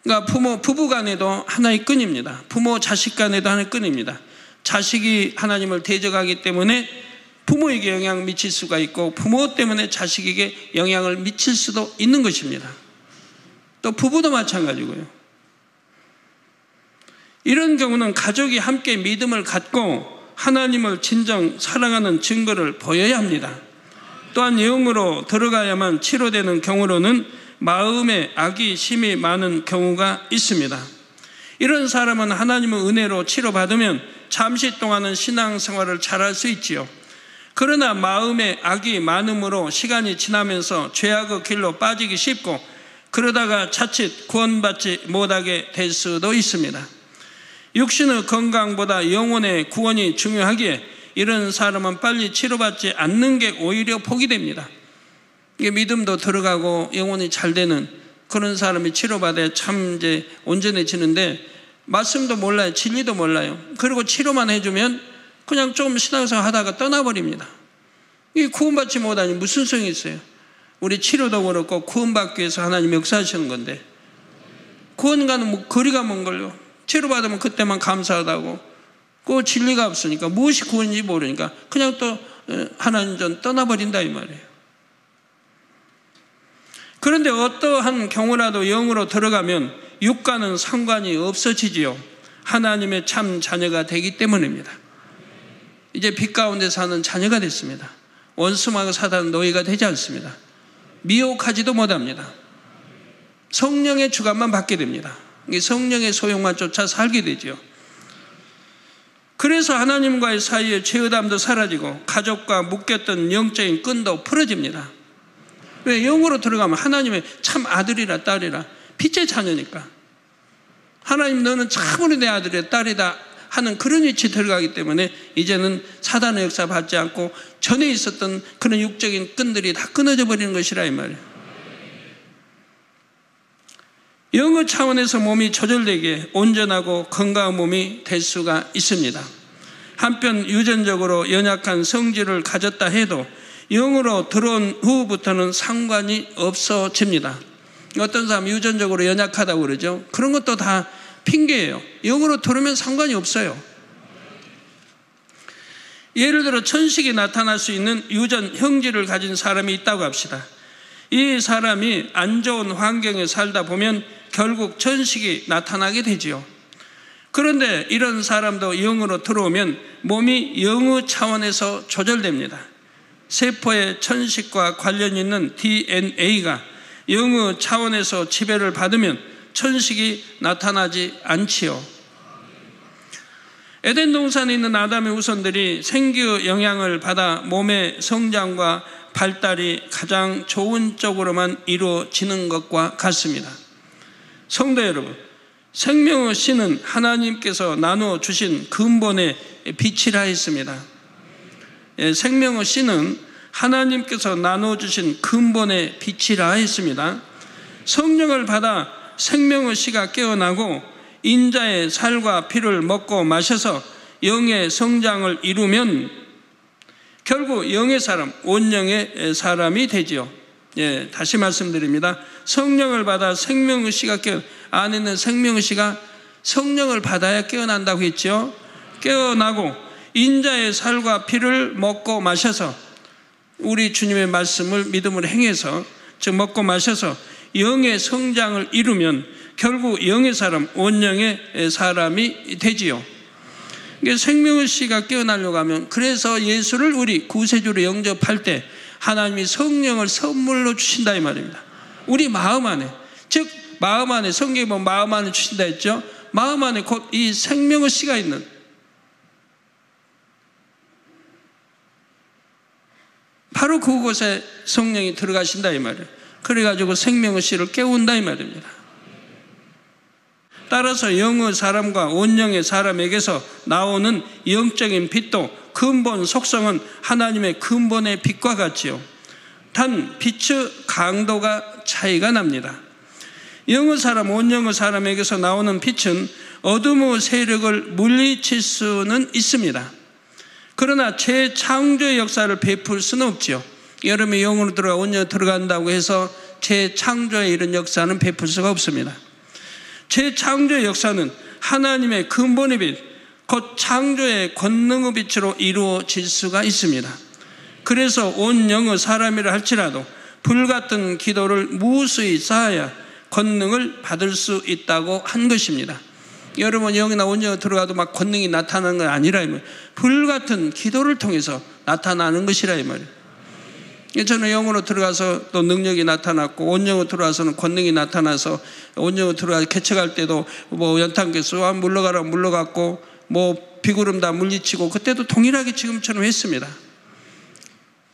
그러니까 부부 간에도 하나의 끈입니다. 부모 자식 간에도 하나의 끈입니다. 자식이 하나님을 대적하기 때문에 부모에게 영향을 미칠 수가 있고 부모 때문에 자식에게 영향을 미칠 수도 있는 것입니다. 또 부부도 마찬가지고요. 이런 경우는 가족이 함께 믿음을 갖고 하나님을 진정 사랑하는 증거를 보여야 합니다. 또한 영으로 들어가야만 치료되는 경우로는 마음에 악이 심히 많은 경우가 있습니다. 이런 사람은 하나님의 은혜로 치료받으면 잠시 동안은 신앙생활을 잘할 수 있지요. 그러나 마음에 악이 많음으로 시간이 지나면서 죄악의 길로 빠지기 쉽고 그러다가 자칫 구원받지 못하게 될 수도 있습니다. 육신의 건강보다 영혼의 구원이 중요하기에 이런 사람은 빨리 치료받지 않는 게 오히려 복이 됩니다. 이게 믿음도 들어가고 영혼이 잘 되는 그런 사람이 치료받아야 참 이제 온전해지는데 말씀도 몰라요. 진리도 몰라요. 그리고 치료만 해주면 그냥 좀 신앙생활 하다가 떠나버립니다. 이게 구원받지 못하니 무슨 소용이 있어요? 우리 치료도 그렇고 구원받기 위해서 하나님 역사하시는 건데 구원과는 뭐 거리가 먼 걸요. 치료받으면 그때만 감사하다고 그 진리가 없으니까 무엇이 구원인지 모르니까 그냥 또 하나님 전 떠나버린다 이 말이에요. 그런데 어떠한 경우라도 영으로 들어가면 육과는 상관이 없어지지요. 하나님의 참 자녀가 되기 때문입니다. 이제 빛 가운데 사는 자녀가 됐습니다. 원수마귀 사단 노예가 되지 않습니다. 미혹하지도 못합니다. 성령의 주관만 받게 됩니다. 성령의 소용만 쫓아 살게 되죠. 그래서 하나님과의 사이에 죄의담도 사라지고 가족과 묶였던 영적인 끈도 풀어집니다. 왜? 영으로 들어가면 하나님의 참 아들이라 딸이라 빛의 자녀니까 하나님 너는 참으로 내 아들이야 딸이다 하는 그런 위치에 들어가기 때문에 이제는 사단의 역사 받지 않고 전에 있었던 그런 육적인 끈들이 다 끊어져 버리는 것이라 이 말이에요. 영의 차원에서 몸이 조절되게 온전하고 건강한 몸이 될 수가 있습니다. 한편 유전적으로 연약한 성질을 가졌다 해도 영으로 들어온 후부터는 상관이 없어집니다. 어떤 사람 유전적으로 연약하다고 그러죠. 그런 것도 다 핑계예요. 영으로 들어오면 상관이 없어요. 예를 들어 천식이 나타날 수 있는 유전 형질을 가진 사람이 있다고 합시다. 이 사람이 안 좋은 환경에 살다 보면 결국 천식이 나타나게 되지요. 그런데 이런 사람도 영으로 들어오면 몸이 영의 차원에서 조절됩니다. 세포의 천식과 관련 있는 DNA가 영의 차원에서 지배를 받으면 천식이 나타나지 않지요. 에덴 동산에 있는 아담의 후손들이 생기의 영향을 받아 몸의 성장과 발달이 가장 좋은 쪽으로만 이루어지는 것과 같습니다. 성도 여러분, 생명의 씨는 하나님께서 나누어 주신 근본의 빛이라 했습니다. 생명의 씨는 하나님께서 나누어 주신 근본의 빛이라 했습니다. 성령을 받아 생명의 씨가 깨어나고 인자의 살과 피를 먹고 마셔서 영의 성장을 이루면 결국 영의 사람, 온영의 사람이 되지요. 다시 말씀드립니다. 성령을 받아 생명의 씨가 안에 있는 생명의 씨가 성령을 받아야 깨어난다고 했죠. 깨어나고 인자의 살과 피를 먹고 마셔서 우리 주님의 말씀을 믿음으로 행해서 즉 먹고 마셔서 영의 성장을 이루면 결국 영의 사람, 온영의 사람이 되지요. 생명의 씨가 깨어나려고 하면 그래서 예수를 우리 구세주로 영접할 때 하나님이 성령을 선물로 주신다 이 말입니다. 우리 마음 안에, 즉 마음 안에, 성경에 보면 마음 안에 주신다 했죠. 마음 안에 곧 이 생명의 씨가 있는, 바로 그곳에 성령이 들어가신다 이 말이에요. 그래가지고 생명의 씨를 깨운다 이 말입니다. 따라서 영의 사람과 온영의 사람에게서 나오는 영적인 빛도 근본 속성은 하나님의 근본의 빛과 같지요. 단 빛의 강도가 차이가 납니다. 영의 사람, 온영의 사람에게서 나오는 빛은 어둠의 세력을 물리칠 수는 있습니다. 그러나 재창조의 역사를 베풀 수는 없지요. 여러분이 영으로 들어가 온영으로 들어간다고 해서 재창조의 이런 역사는 베풀 수가 없습니다. 재창조의 역사는 하나님의 근본의 빛, 곧 창조의 권능의 빛으로 이루어질 수가 있습니다. 그래서 온 영의 사람이라 할지라도 불같은 기도를 무수히 쌓아야 권능을 받을 수 있다고 한 것입니다. 여러분 영이나 온영에 들어가도 막 권능이 나타나는 건 아니라 이 말이에요. 불같은 기도를 통해서 나타나는 것이라 이 말이에요. 저는 영으로 들어가서 또 능력이 나타났고 온영으로 들어가서는 권능이 나타나서 온영으로 들어가서 개척할 때도 뭐 연탄개수 물러가라 물러갔고 뭐 비구름 다 물리치고 그때도 동일하게 지금처럼 했습니다.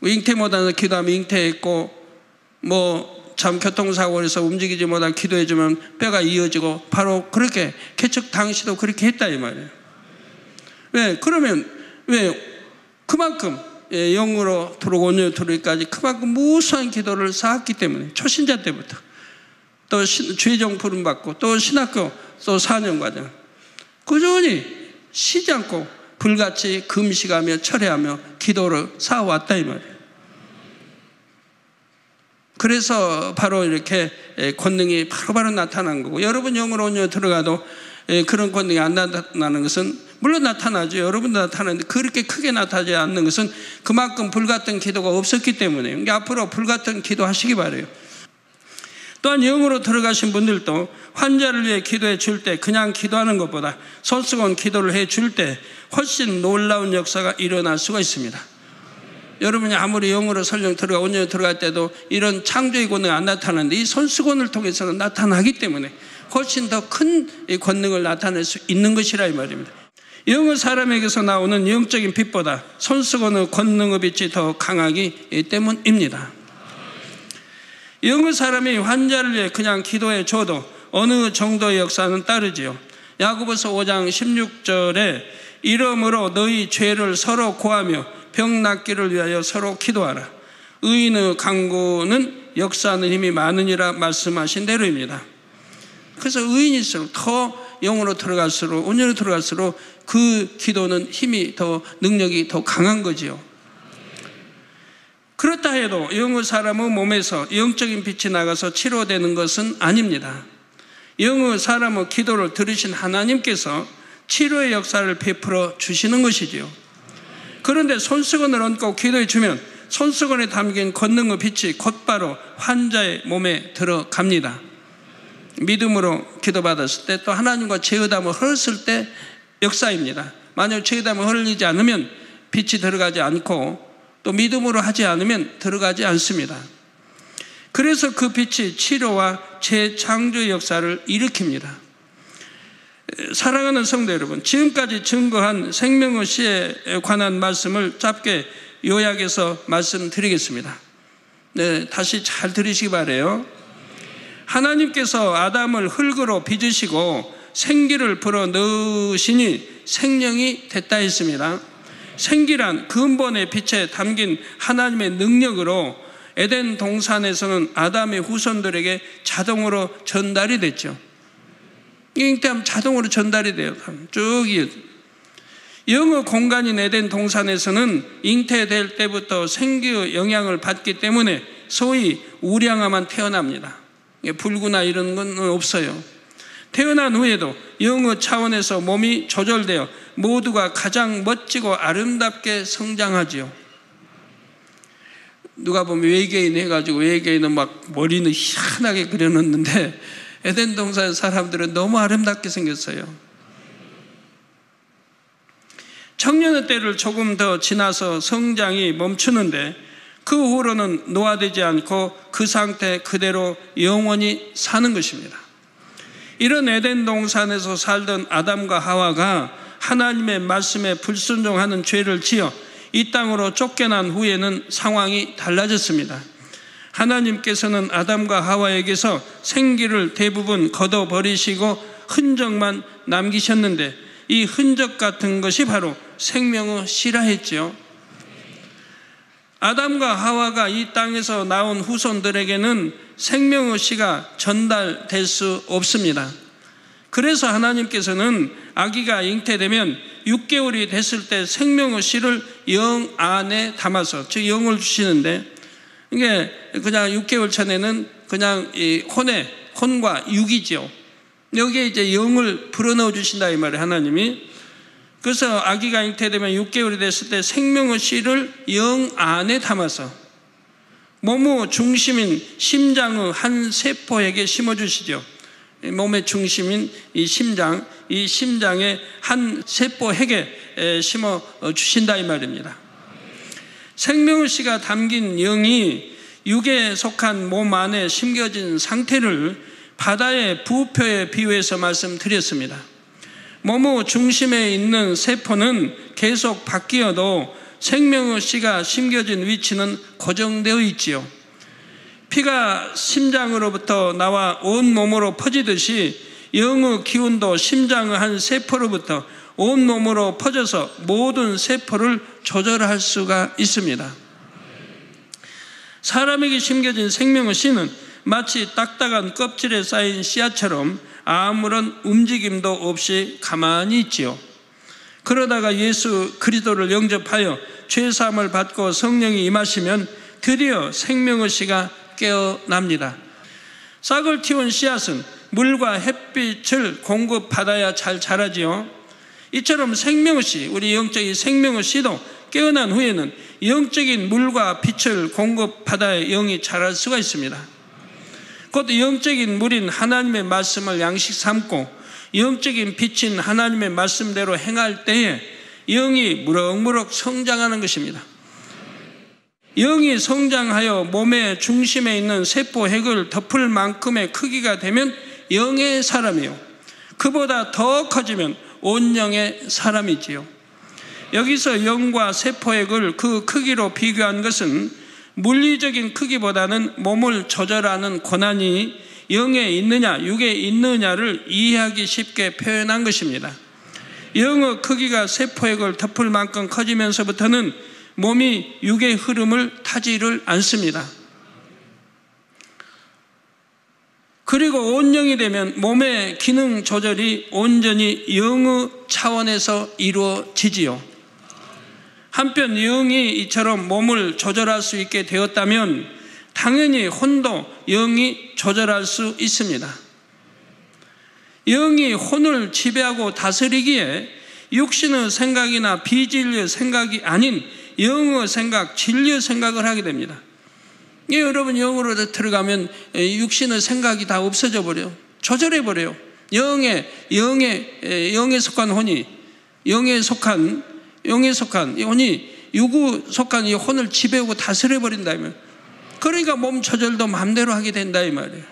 잉태 못하는 기도하면 잉태했고 뭐 참 교통사고에서 움직이지 못한 기도해주면 뼈가 이어지고 바로 그렇게 개척 당시도 그렇게 했다 이 말이에요. 왜? 그러면 왜 그만큼 영으로 들어오고 온영으로 들어오기까지 그만큼 무수한 기도를 쌓았기 때문에 초신자 때부터 또 죄종 부름 받고 또 신학교 또 4년 과정 꾸준히 쉬지 않고 불같이 금식하며 철회하며 기도를 쌓아왔다 이 말이에요. 그래서 바로 이렇게 권능이 바로바로 나타난 거고 여러분 영으로 온영으로 들어가도 그런 권능이 안 나타나는 것은 물론 나타나죠. 여러분도 나타나는데 그렇게 크게 나타나지 않는 것은 그만큼 불같은 기도가 없었기 때문에 그러니까 앞으로 불같은 기도 하시기 바라요. 또한 영으로 들어가신 분들도 환자를 위해 기도해 줄 때 그냥 기도하는 것보다 손수건 기도를 해 줄 때 훨씬 놀라운 역사가 일어날 수가 있습니다. 여러분이 아무리 영으로 설령 들어가 온영으로 들어갈 때도 이런 창조의 권능이 안 나타나는데 이 손수건을 통해서는 나타나기 때문에 훨씬 더 큰 권능을 나타낼 수 있는 것이라 이 말입니다. 영의 사람에게서 나오는 영적인 빛보다 손수건의 권능의 빛이 더 강하기 때문입니다. 영의 사람이 환자를 위해 그냥 기도해 줘도 어느 정도의 역사는 따르지요. 야고보서 5장 16절에 이러므로 너희 죄를 서로 고하며 병 낫기를 위하여 서로 기도하라. 의인의 간구는 역사하는 힘이 많으니라 말씀하신 대로입니다. 그래서 의인일수록 더 영으로 들어갈수록 온영으로 들어갈수록 그 기도는 힘이 더 능력이 더 강한 거지요. 그렇다 해도 영의 사람의 몸에서 영적인 빛이 나가서 치료되는 것은 아닙니다. 영의 사람의 기도를 들으신 하나님께서 치료의 역사를 베풀어 주시는 것이지요. 그런데 손수건을 얹고 기도해 주면 손수건에 담긴 권능의 빛이 곧바로 환자의 몸에 들어갑니다. 믿음으로 기도받았을 때 또 하나님과 죄의담을 흘렸을 때 역사입니다. 만약 죄의담을 흘리지 않으면 빛이 들어가지 않고 또 믿음으로 하지 않으면 들어가지 않습니다. 그래서 그 빛이 치료와 재창조의 역사를 일으킵니다. 사랑하는 성도 여러분, 지금까지 증거한 생명의 씨에 관한 말씀을 짧게 요약해서 말씀드리겠습니다. 네, 다시 잘 들으시기 바라요. 하나님께서 아담을 흙으로 빚으시고 생기를 불어 넣으시니 생명이 됐다 했습니다. 생기란 근본의 빛에 담긴 하나님의 능력으로 에덴 동산에서는 아담의 후손들에게 자동으로 전달이 됐죠. 잉태하면 자동으로 전달이 돼요. 쭉 영의 공간인 에덴 동산에서는 잉태될 때부터 생기의 영향을 받기 때문에 소위 우량아만 태어납니다. 불구나 이런 건 없어요. 태어난 후에도 영의 차원에서 몸이 조절되어 모두가 가장 멋지고 아름답게 성장하지요. 누가 보면 외계인 해가지고 외계인은 막 머리는 희한하게 그려놓는데 에덴 동산 사람들은 너무 아름답게 생겼어요. 청년의 때를 조금 더 지나서 성장이 멈추는데 그 후로는 노화되지 않고 그 상태 그대로 영원히 사는 것입니다. 이런 에덴 동산에서 살던 아담과 하와가 하나님의 말씀에 불순종하는 죄를 지어 이 땅으로 쫓겨난 후에는 상황이 달라졌습니다. 하나님께서는 아담과 하와에게서 생기를 대부분 걷어버리시고 흔적만 남기셨는데 이 흔적 같은 것이 바로 생명의 씨라 했죠. 아담과 하와가 이 땅에서 나온 후손들에게는 생명의 씨가 전달될 수 없습니다. 그래서 하나님께서는 아기가 잉태되면 6개월이 됐을 때 생명의 씨를 영 안에 담아서, 즉 영을 주시는데, 이게 그냥 6개월 전에는 그냥 이 혼과 육이죠. 여기에 이제 영을 불어넣어 주신다 이 말이에요, 하나님이. 그래서 아기가 잉태되면 6개월이 됐을 때 생명의 씨를 영 안에 담아서 몸의 중심인 심장의 한 세포에게 심어주시죠. 몸의 중심인 이 심장의 한 세포에게 심어 주신다 이 말입니다. 생명의 씨가 담긴 영이 육에 속한 몸 안에 심겨진 상태를 바다의 부표에 비유해서 말씀드렸습니다. 몸의 중심에 있는 세포는 계속 바뀌어도 생명의 씨가 심겨진 위치는 고정되어 있지요. 피가 심장으로부터 나와 온 몸으로 퍼지듯이 영의 기운도 심장의 한 세포로부터 온 몸으로 퍼져서 모든 세포를 조절할 수가 있습니다. 사람에게 심겨진 생명의 씨는 마치 딱딱한 껍질에 쌓인 씨앗처럼 아무런 움직임도 없이 가만히 있지요. 그러다가 예수 그리스도를 영접하여 죄사함을 받고 성령이 임하시면 드디어 생명의 씨가 깨어납니다. 싹을 틔운 씨앗은 물과 햇빛을 공급받아야 잘 자라지요. 이처럼 생명의 씨, 우리 영적인 생명의 씨도 깨어난 후에는 영적인 물과 빛을 공급받아야 영이 자랄 수가 있습니다. 곧 영적인 물인 하나님의 말씀을 양식 삼고 영적인 빛인 하나님의 말씀대로 행할 때에 영이 무럭무럭 성장하는 것입니다. 영이 성장하여 몸의 중심에 있는 세포 핵을 덮을 만큼의 크기가 되면 영의 사람이요, 그보다 더 커지면 온영의 사람이지요. 여기서 영과 세포액을 그 크기로 비교한 것은 물리적인 크기보다는 몸을 조절하는 권한이 영에 있느냐 육에 있느냐를 이해하기 쉽게 표현한 것입니다. 영의 크기가 세포액을 덮을 만큼 커지면서부터는 몸이 육의 흐름을 타지를 않습니다. 그리고 온영이 되면 몸의 기능 조절이 온전히 영의 차원에서 이루어지지요. 한편 영이 이처럼 몸을 조절할 수 있게 되었다면 당연히 혼도 영이 조절할 수 있습니다. 영이 혼을 지배하고 다스리기에 육신의 생각이나 비진리의 생각이 아닌 영의 생각, 진리의 생각을 하게 됩니다. 여러분 영으로 들어가면 육신의 생각이 다 없어져 버려요. 조절해 버려요. 영에 속한 혼이 영에 속한 혼이 육에 속한 이 혼을 지배하고 다스려 버린다면, 그러니까 몸 조절도 마음대로 하게 된다 이 말이에요.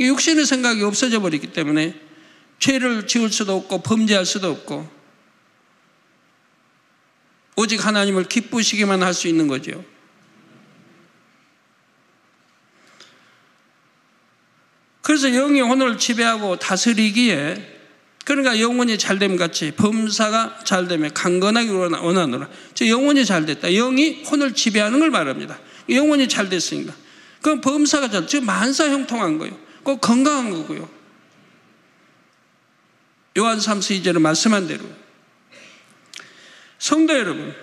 육신의 생각이 없어져 버리기 때문에 죄를 지을 수도 없고 범죄할 수도 없고 오직 하나님을 기쁘시게만 할 수 있는 거죠. 그래서 영이 혼을 지배하고 다스리기에, 그러니까 영혼이 잘됨 같이 범사가 잘되면 강건하게 원하노라. 저 영혼이 잘됐다. 영이 혼을 지배하는 걸 말합니다. 영혼이 잘됐으니까. 그럼 범사가 즉 만사 형통한 거예요. 꼭 건강한 거고요. 요한 3서 2절에 말씀한 대로. 성도 여러분,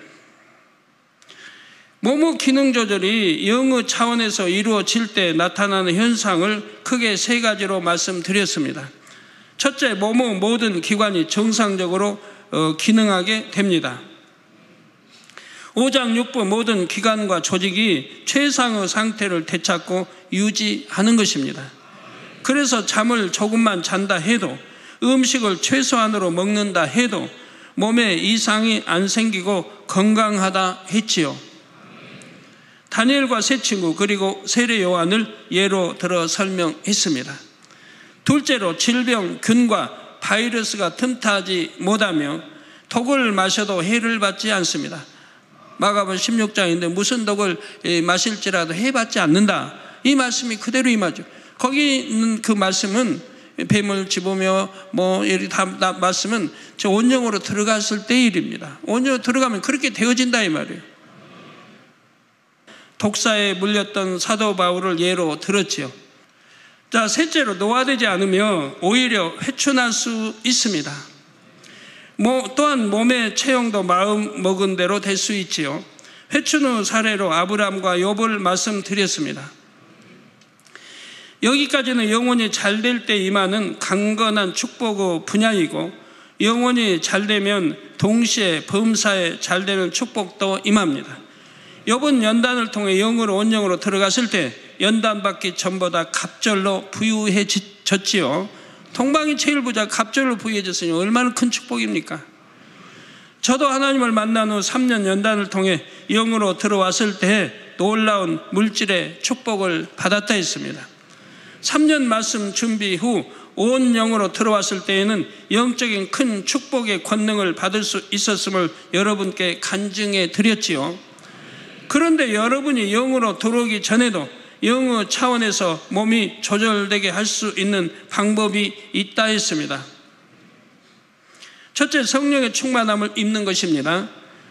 몸의 기능 조절이 영의 차원에서 이루어질 때 나타나는 현상을 크게 세 가지로 말씀드렸습니다. 첫째, 몸의 모든 기관이 정상적으로 기능하게 됩니다. 5장 6부 모든 기관과 조직이 최상의 상태를 되찾고 유지하는 것입니다. 그래서 잠을 조금만 잔다 해도, 음식을 최소한으로 먹는다 해도 몸에 이상이 안 생기고 건강하다 했지요. 다니엘과 세 친구 그리고 세례 요한을 예로 들어 설명했습니다. 둘째로 질병, 균과 바이러스가 틈타지 못하며 독을 마셔도 해를 받지 않습니다. 마가복음 16장인데 무슨 독을 마실지라도 해받지 않는다. 이 말씀이 그대로 임하죠. 거기 있는 그 말씀은 뱀을 집으며 이렇게 다 말씀은 저 온영으로 들어갔을 때 일입니다. 온영으로 들어가면 그렇게 되어진다 이 말이에요. 독사에 물렸던 사도 바울을 예로 들었지요. 자, 셋째로 노화되지 않으며 오히려 회춘할 수 있습니다. 또한 몸의 체형도 마음 먹은 대로 될 수 있지요. 회춘의 사례로 아브라함과 욥을 말씀드렸습니다. 여기까지는 영혼이 잘 될 때 임하는 강건한 축복의 분야이고, 영혼이 잘되면 동시에 범사에 잘되는 축복도 임합니다. 이번 연단을 통해 영으로 온영으로 들어갔을 때 연단 받기 전보다 갑절로 부유해졌지요. 동방이 제일 부자 갑절로 부유해졌으니 얼마나 큰 축복입니까? 저도 하나님을 만난 후 3년 연단을 통해 영으로 들어왔을 때 놀라운 물질의 축복을 받았다 했습니다. 3년 말씀 준비 후 온 영으로 들어왔을 때에는 영적인 큰 축복의 권능을 받을 수 있었음을 여러분께 간증해 드렸지요. 그런데 여러분이 영으로 들어오기 전에도 영의 차원에서 몸이 조절되게 할 수 있는 방법이 있다 했습니다. 첫째, 성령의 충만함을 입는 것입니다.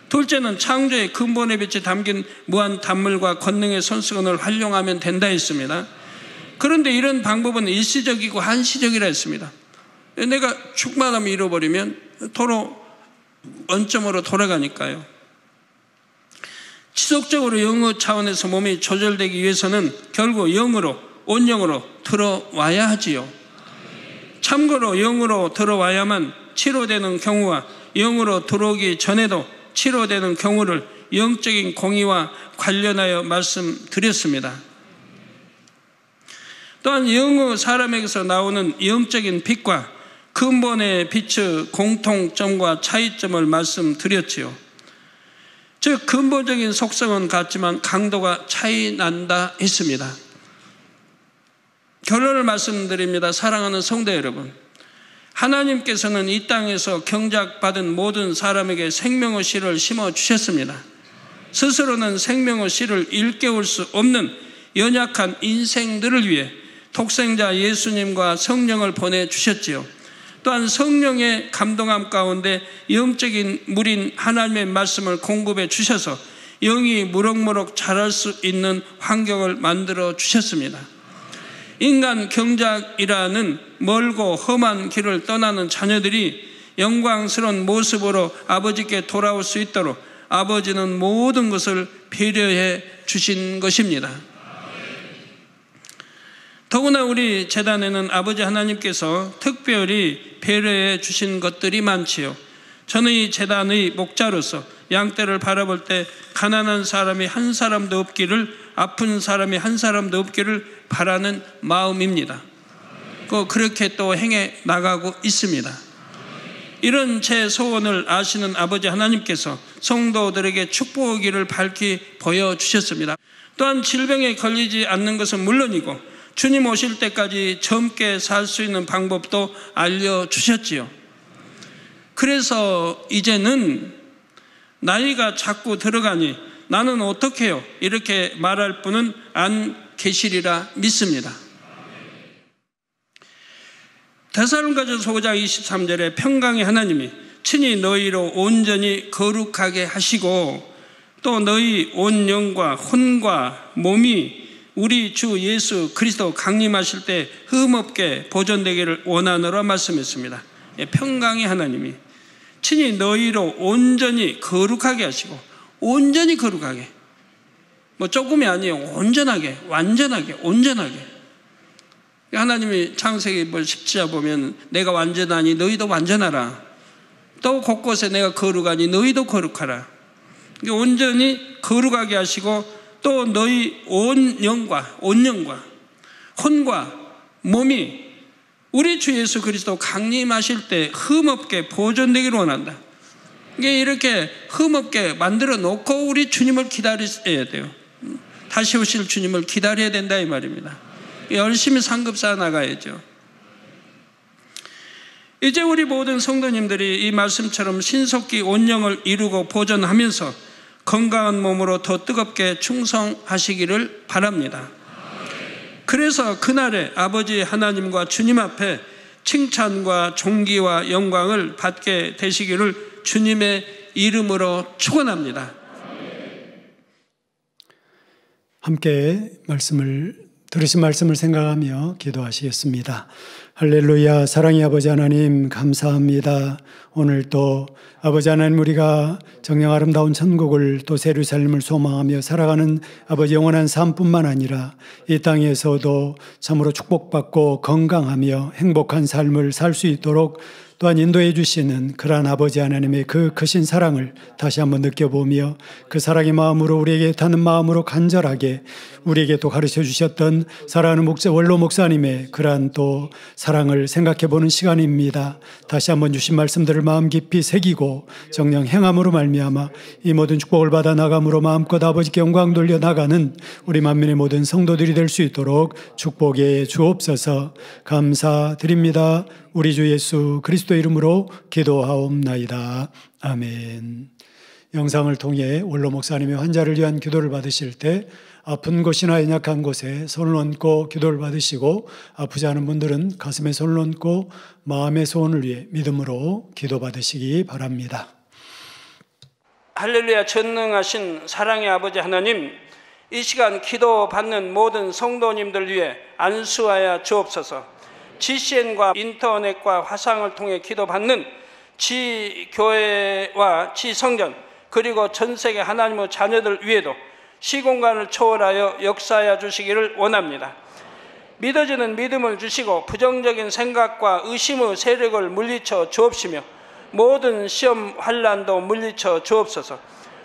둘째는 창조의 근본의 빛이 담긴 무한 단물과 권능의 손수건을 활용하면 된다 했습니다. 그런데 이런 방법은 일시적이고 한시적이라 했습니다. 내가 충만함을 잃어버리면 도로 원점으로 돌아가니까요. 지속적으로 영의 차원에서 몸이 조절되기 위해서는 결국 영으로, 온영으로 들어와야 하지요. 참고로 영으로 들어와야만 치료되는 경우와 영으로 들어오기 전에도 치료되는 경우를 영적인 공의와 관련하여 말씀드렸습니다. 또한 영의 사람에게서 나오는 영적인 빛과 근본의 빛의 공통점과 차이점을 말씀드렸지요. 즉 근본적인 속성은 같지만 강도가 차이 난다 했습니다. 결론을 말씀드립니다. 사랑하는 성도 여러분, 하나님께서는 이 땅에서 경작받은 모든 사람에게 생명의 씨를 심어주셨습니다. 스스로는 생명의 씨를 일깨울 수 없는 연약한 인생들을 위해 독생자 예수님과 성령을 보내주셨지요. 또한 성령의 감동함 가운데 영적인 물인 하나님의 말씀을 공급해 주셔서 영이 무럭무럭 자랄 수 있는 환경을 만들어 주셨습니다. 인간 경작이라는 멀고 험한 길을 떠나는 자녀들이 영광스러운 모습으로 아버지께 돌아올 수 있도록 아버지는 모든 것을 배려해 주신 것입니다. 더구나 우리 재단에는 아버지 하나님께서 특별히 배려해 주신 것들이 많지요. 저는 이 재단의 목자로서 양떼를 바라볼 때 가난한 사람이 한 사람도 없기를, 아픈 사람이 한 사람도 없기를 바라는 마음입니다. 그렇게 또 행해 나가고 있습니다. 이런 제 소원을 아시는 아버지 하나님께서 성도들에게 축복의 길을 밝히 보여주셨습니다. 또한 질병에 걸리지 않는 것은 물론이고 주님 오실 때까지 젊게 살 수 있는 방법도 알려주셨지요. 그래서 이제는 나이가 자꾸 들어가니 나는 어떻게 해요? 이렇게 말할 분은 안 계시리라 믿습니다. 데살로니가전서 5장 23절에 평강의 하나님이 친히 너희로 온전히 거룩하게 하시고 또 너희 온 영과 혼과 몸이 우리 주 예수 그리스도 강림하실 때 흠없게 보존되기를 원하노라 말씀했습니다. 평강의 하나님이 친히 너희로 온전히 거룩하게 하시고, 온전히 거룩하게, 뭐 조금이 아니에요. 온전하게, 완전하게, 온전하게. 하나님이 창세기 10장 보면 내가 완전하니 너희도 완전하라. 또 곳곳에 내가 거룩하니 너희도 거룩하라. 온전히 거룩하게 하시고 또 너희 온 영과 혼과 몸이 우리 주 예수 그리스도 강림하실 때 흠없게 보존되기를 원한다. 이게 이렇게 흠없게 만들어 놓고 우리 주님을 기다려야 돼요. 다시 오실 주님을 기다려야 된다 이 말입니다. 열심히 상급 쌓아 나가야죠. 이제 우리 모든 성도님들이 이 말씀처럼 신속히 온영을 이루고 보존하면서 건강한 몸으로 더 뜨겁게 충성하시기를 바랍니다. 그래서 그날에 아버지 하나님과 주님 앞에 칭찬과 존귀와 영광을 받게 되시기를 주님의 이름으로 축원합니다. 함께 들으신 말씀을 생각하며 기도하시겠습니다. 할렐루야. 사랑의 아버지 하나님 감사합니다. 오늘 또 아버지 하나님 우리가 정녕 아름다운 천국을 또 새 예루살렘을 소망하며 살아가는 아버지 영원한 삶뿐만 아니라 이 땅에서도 참으로 축복받고 건강하며 행복한 삶을 살 수 있도록 또한 인도해 주시는 그러한 아버지 하나님의 그 크신 사랑을 다시 한번 느껴보며 그 사랑의 마음으로 우리에게 타는 마음으로 간절하게 우리에게 또 가르쳐 주셨던 사랑하는 원로 목사님의 그러한 또 사랑을 생각해 보는 시간입니다. 다시 한번 주신 말씀들을 마음 깊이 새기고 정령 행함으로 말미암아 이 모든 축복을 받아 나감으로 마음껏 아버지께 영광 돌려 나가는 우리 만민의 모든 성도들이 될 수 있도록 축복해 주옵소서. 감사드립니다. 우리 주 예수 그리스도 이름으로 기도하옵나이다. 아멘. 영상을 통해 원로 목사님의 환자를 위한 기도를 받으실 때 아픈 곳이나 연약한 곳에 손을 얹고 기도를 받으시고 아프지 않은 분들은 가슴에 손을 얹고 마음의 소원을 위해 믿음으로 기도 받으시기 바랍니다. 할렐루야. 전능하신 사랑의 아버지 하나님, 이 시간 기도 받는 모든 성도님들 위해 안수하여 주옵소서. GCN과 인터넷과 화상을 통해 기도받는 지교회와 지성전 그리고 전세계 하나님의 자녀들 위에도 시공간을 초월하여 역사하여 주시기를 원합니다. 믿어지는 믿음을 주시고 부정적인 생각과 의심의 세력을 물리쳐 주옵시며 모든 시험 환난도 물리쳐 주옵소서.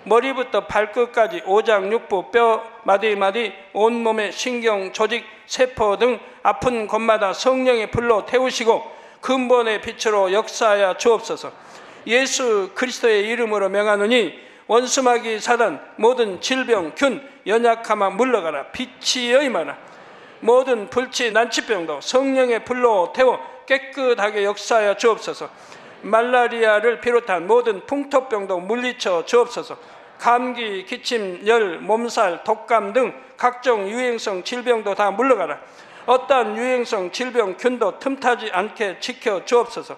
머리부터 발끝까지 오장육부 뼈 마디마디 온몸의 신경 조직 세포 등 아픈 곳마다 성령의 불로 태우시고 근본의 빛으로 역사하여 주옵소서. 예수 그리스도의 이름으로 명하노니 원수마귀 사단 모든 질병 균 연약함아 물러가라. 빛이 여임하라. 모든 불치 난치병도 성령의 불로 태워 깨끗하게 역사하여 주옵소서. 말라리아를 비롯한 모든 풍토병도 물리쳐 주옵소서. 감기, 기침, 열, 몸살, 독감 등 각종 유행성 질병도 다 물러가라. 어떠한 유행성 질병 균도 틈타지 않게 지켜 주옵소서.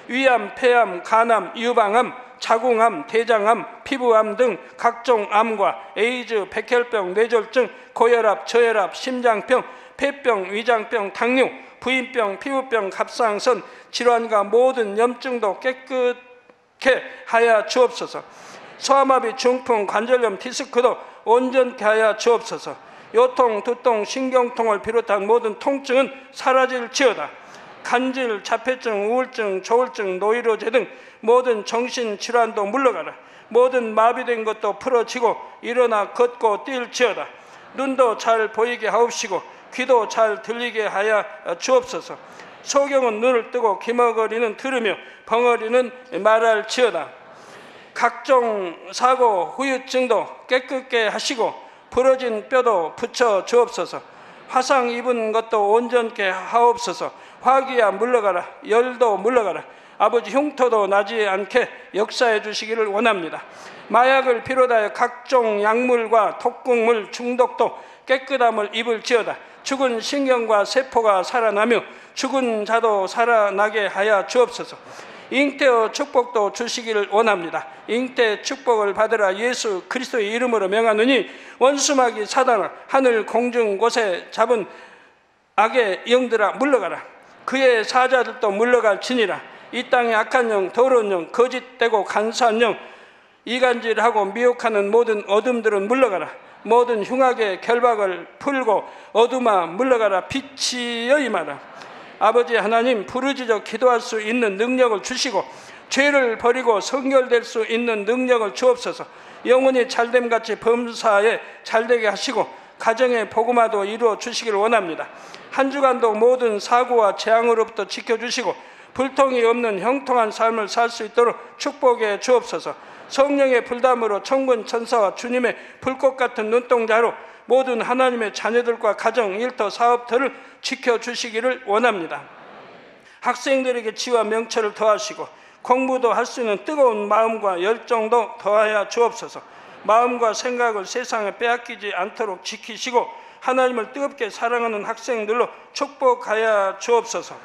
위암, 폐암, 간암, 유방암, 자궁암, 대장암, 피부암 등 각종 암과 에이즈, 백혈병, 뇌졸중, 고혈압, 저혈압, 심장병, 폐병, 위장병, 당뇨, 부인병, 피부병, 갑상선 질환과 모든 염증도 깨끗게 하여 주옵소서. 소아마비, 중풍, 관절염, 디스크도 온전케 하여 주옵소서. 요통, 두통, 신경통을 비롯한 모든 통증은 사라질지어다. 간질, 자폐증, 우울증, 조울증, 노이로제 등 모든 정신질환도 물러가라. 모든 마비된 것도 풀어지고 일어나 걷고 뛸지어다. 눈도 잘 보이게 하옵시고 귀도 잘 들리게 하여 주옵소서. 소경은 눈을 뜨고 기머거리는 들으며 벙어리는 말할지어다. 각종 사고, 후유증도 깨끗게 하시고 부러진 뼈도 붙여 주옵소서. 화상 입은 것도 온전케 하옵소서. 화기야 물러가라. 열도 물러가라. 아버지 흉터도 나지 않게 역사해 주시기를 원합니다. 마약을 비롯하여 각종 약물과 독극물 중독도 깨끗함을 입을지어다. 죽은 신경과 세포가 살아나며 죽은 자도 살아나게 하여 주옵소서. 잉태의 축복도 주시기를 원합니다. 잉태 축복을 받으라. 예수 그리스도의 이름으로 명하노니 원수마귀 사단아 하늘 공중 곳에 잡은 악의 영들아 물러가라. 그의 사자들도 물러갈지니라. 이 땅의 악한 영, 더러운 영, 거짓되고 간사한 영, 이간질하고 미혹하는 모든 어둠들은 물러가라. 모든 흉악의 결박을 풀고 어둠아 물러가라. 빛이 여임하라. 아버지 하나님, 부르짖어 기도할 수 있는 능력을 주시고 죄를 버리고 성결될 수 있는 능력을 주옵소서. 영혼이 잘됨같이 범사에 잘되게 하시고 가정의 복음화도 이루어 주시기를 원합니다. 한 주간도 모든 사고와 재앙으로부터 지켜주시고 불통이 없는 형통한 삶을 살 수 있도록 축복해 주옵소서. 성령의 불담으로 천군 천사와 주님의 불꽃 같은 눈동자로 모든 하나님의 자녀들과 가정, 일터, 사업터를 지켜주시기를 원합니다. 학생들에게 지와 명철을 더하시고 공부도 할 수 있는 뜨거운 마음과 열정도 더하여 주옵소서. 마음과 생각을 세상에 빼앗기지 않도록 지키시고 하나님을 뜨겁게 사랑하는 학생들로 축복하여 주옵소서.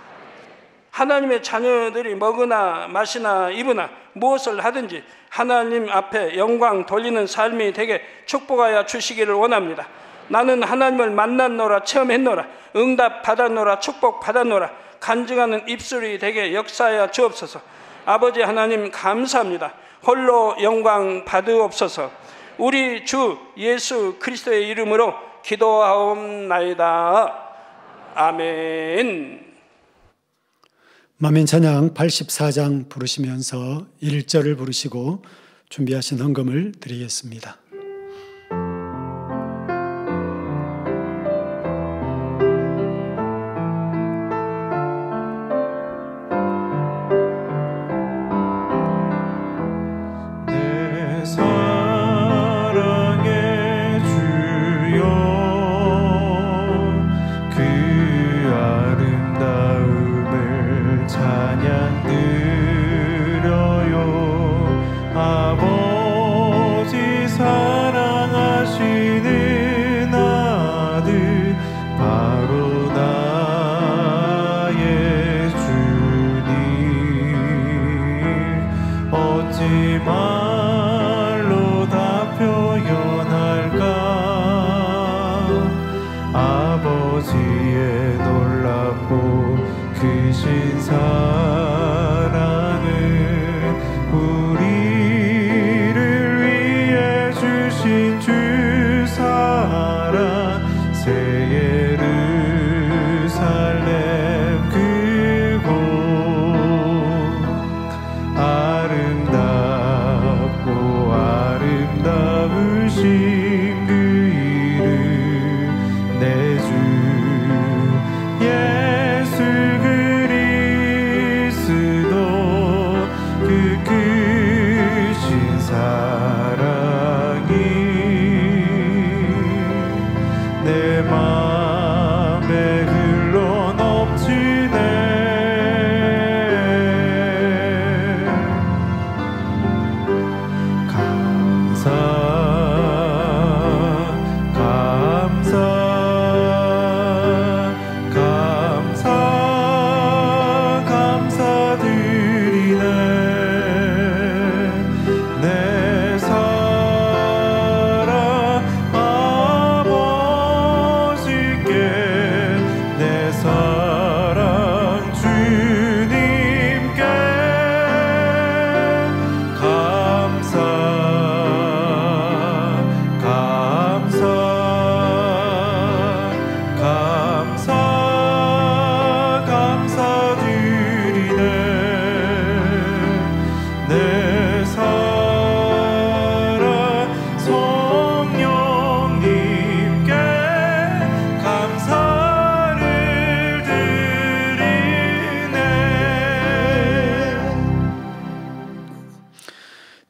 하나님의 자녀들이 먹으나 마시나 입으나 무엇을 하든지 하나님 앞에 영광 돌리는 삶이 되게 축복하여 주시기를 원합니다. 나는 하나님을 만났노라, 체험했노라, 응답 받았노라, 축복 받았노라, 간증하는 입술이 되게 역사하여 주옵소서. 아버지 하나님 감사합니다. 홀로 영광 받으옵소서. 우리 주 예수 그리스도의 이름으로 기도하옵나이다. 아멘. 만민 찬양 84장 부르시면서 1절을 부르시고 준비하신 헌금을 드리겠습니다.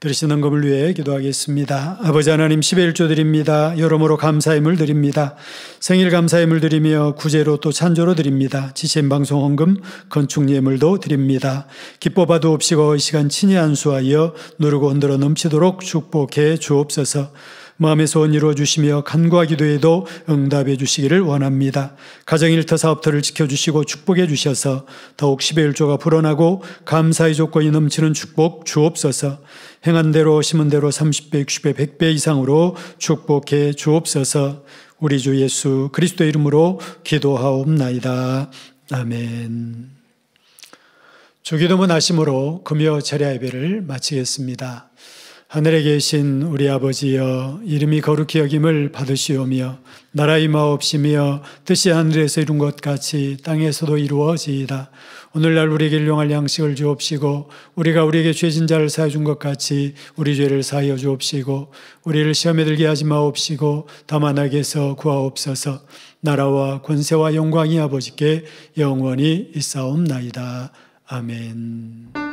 드리신 헌금을 위해 기도하겠습니다. 아버지 하나님, 11조 드립니다. 여러모로 감사임을 드립니다. 생일 감사임을 드리며 구제로 또 찬조로 드립니다. 지신 방송 헌금, 건축 예물도 드립니다. 기뻐 받으옵시고 이 시간 친히 안수하여 누르고 흔들어 넘치도록 축복해 주옵소서. 마음의 소원 이루어 주시며 간구와 기도에도 응답해 주시기를 원합니다. 가정일터 사업터를 지켜주시고 축복해 주셔서 더욱 11조가 불어나고 감사의 조건이 넘치는 축복 주옵소서. 행한 대로 심은 대로 30배, 60배, 100배 이상으로 축복해 주옵소서. 우리 주 예수 그리스도의 이름으로 기도하옵나이다. 아멘. 주기도문 하심으로 금요 철야 예배를 마치겠습니다. 하늘에 계신 우리 아버지여, 이름이 거룩히 여김을 받으시오며 나라 임하옵시며 뜻이 하늘에서 이룬 것 같이 땅에서도 이루어지이다. 오늘날 우리에게 일용할 양식을 주옵시고 우리가 우리에게 죄진 자를 사하여 준 것 같이 우리 죄를 사하여 주옵시고 우리를 시험에 들게 하지 마옵시고 다만 악에서 구하옵소서. 나라와 권세와 영광이 아버지께 영원히 있사옵나이다. 아멘.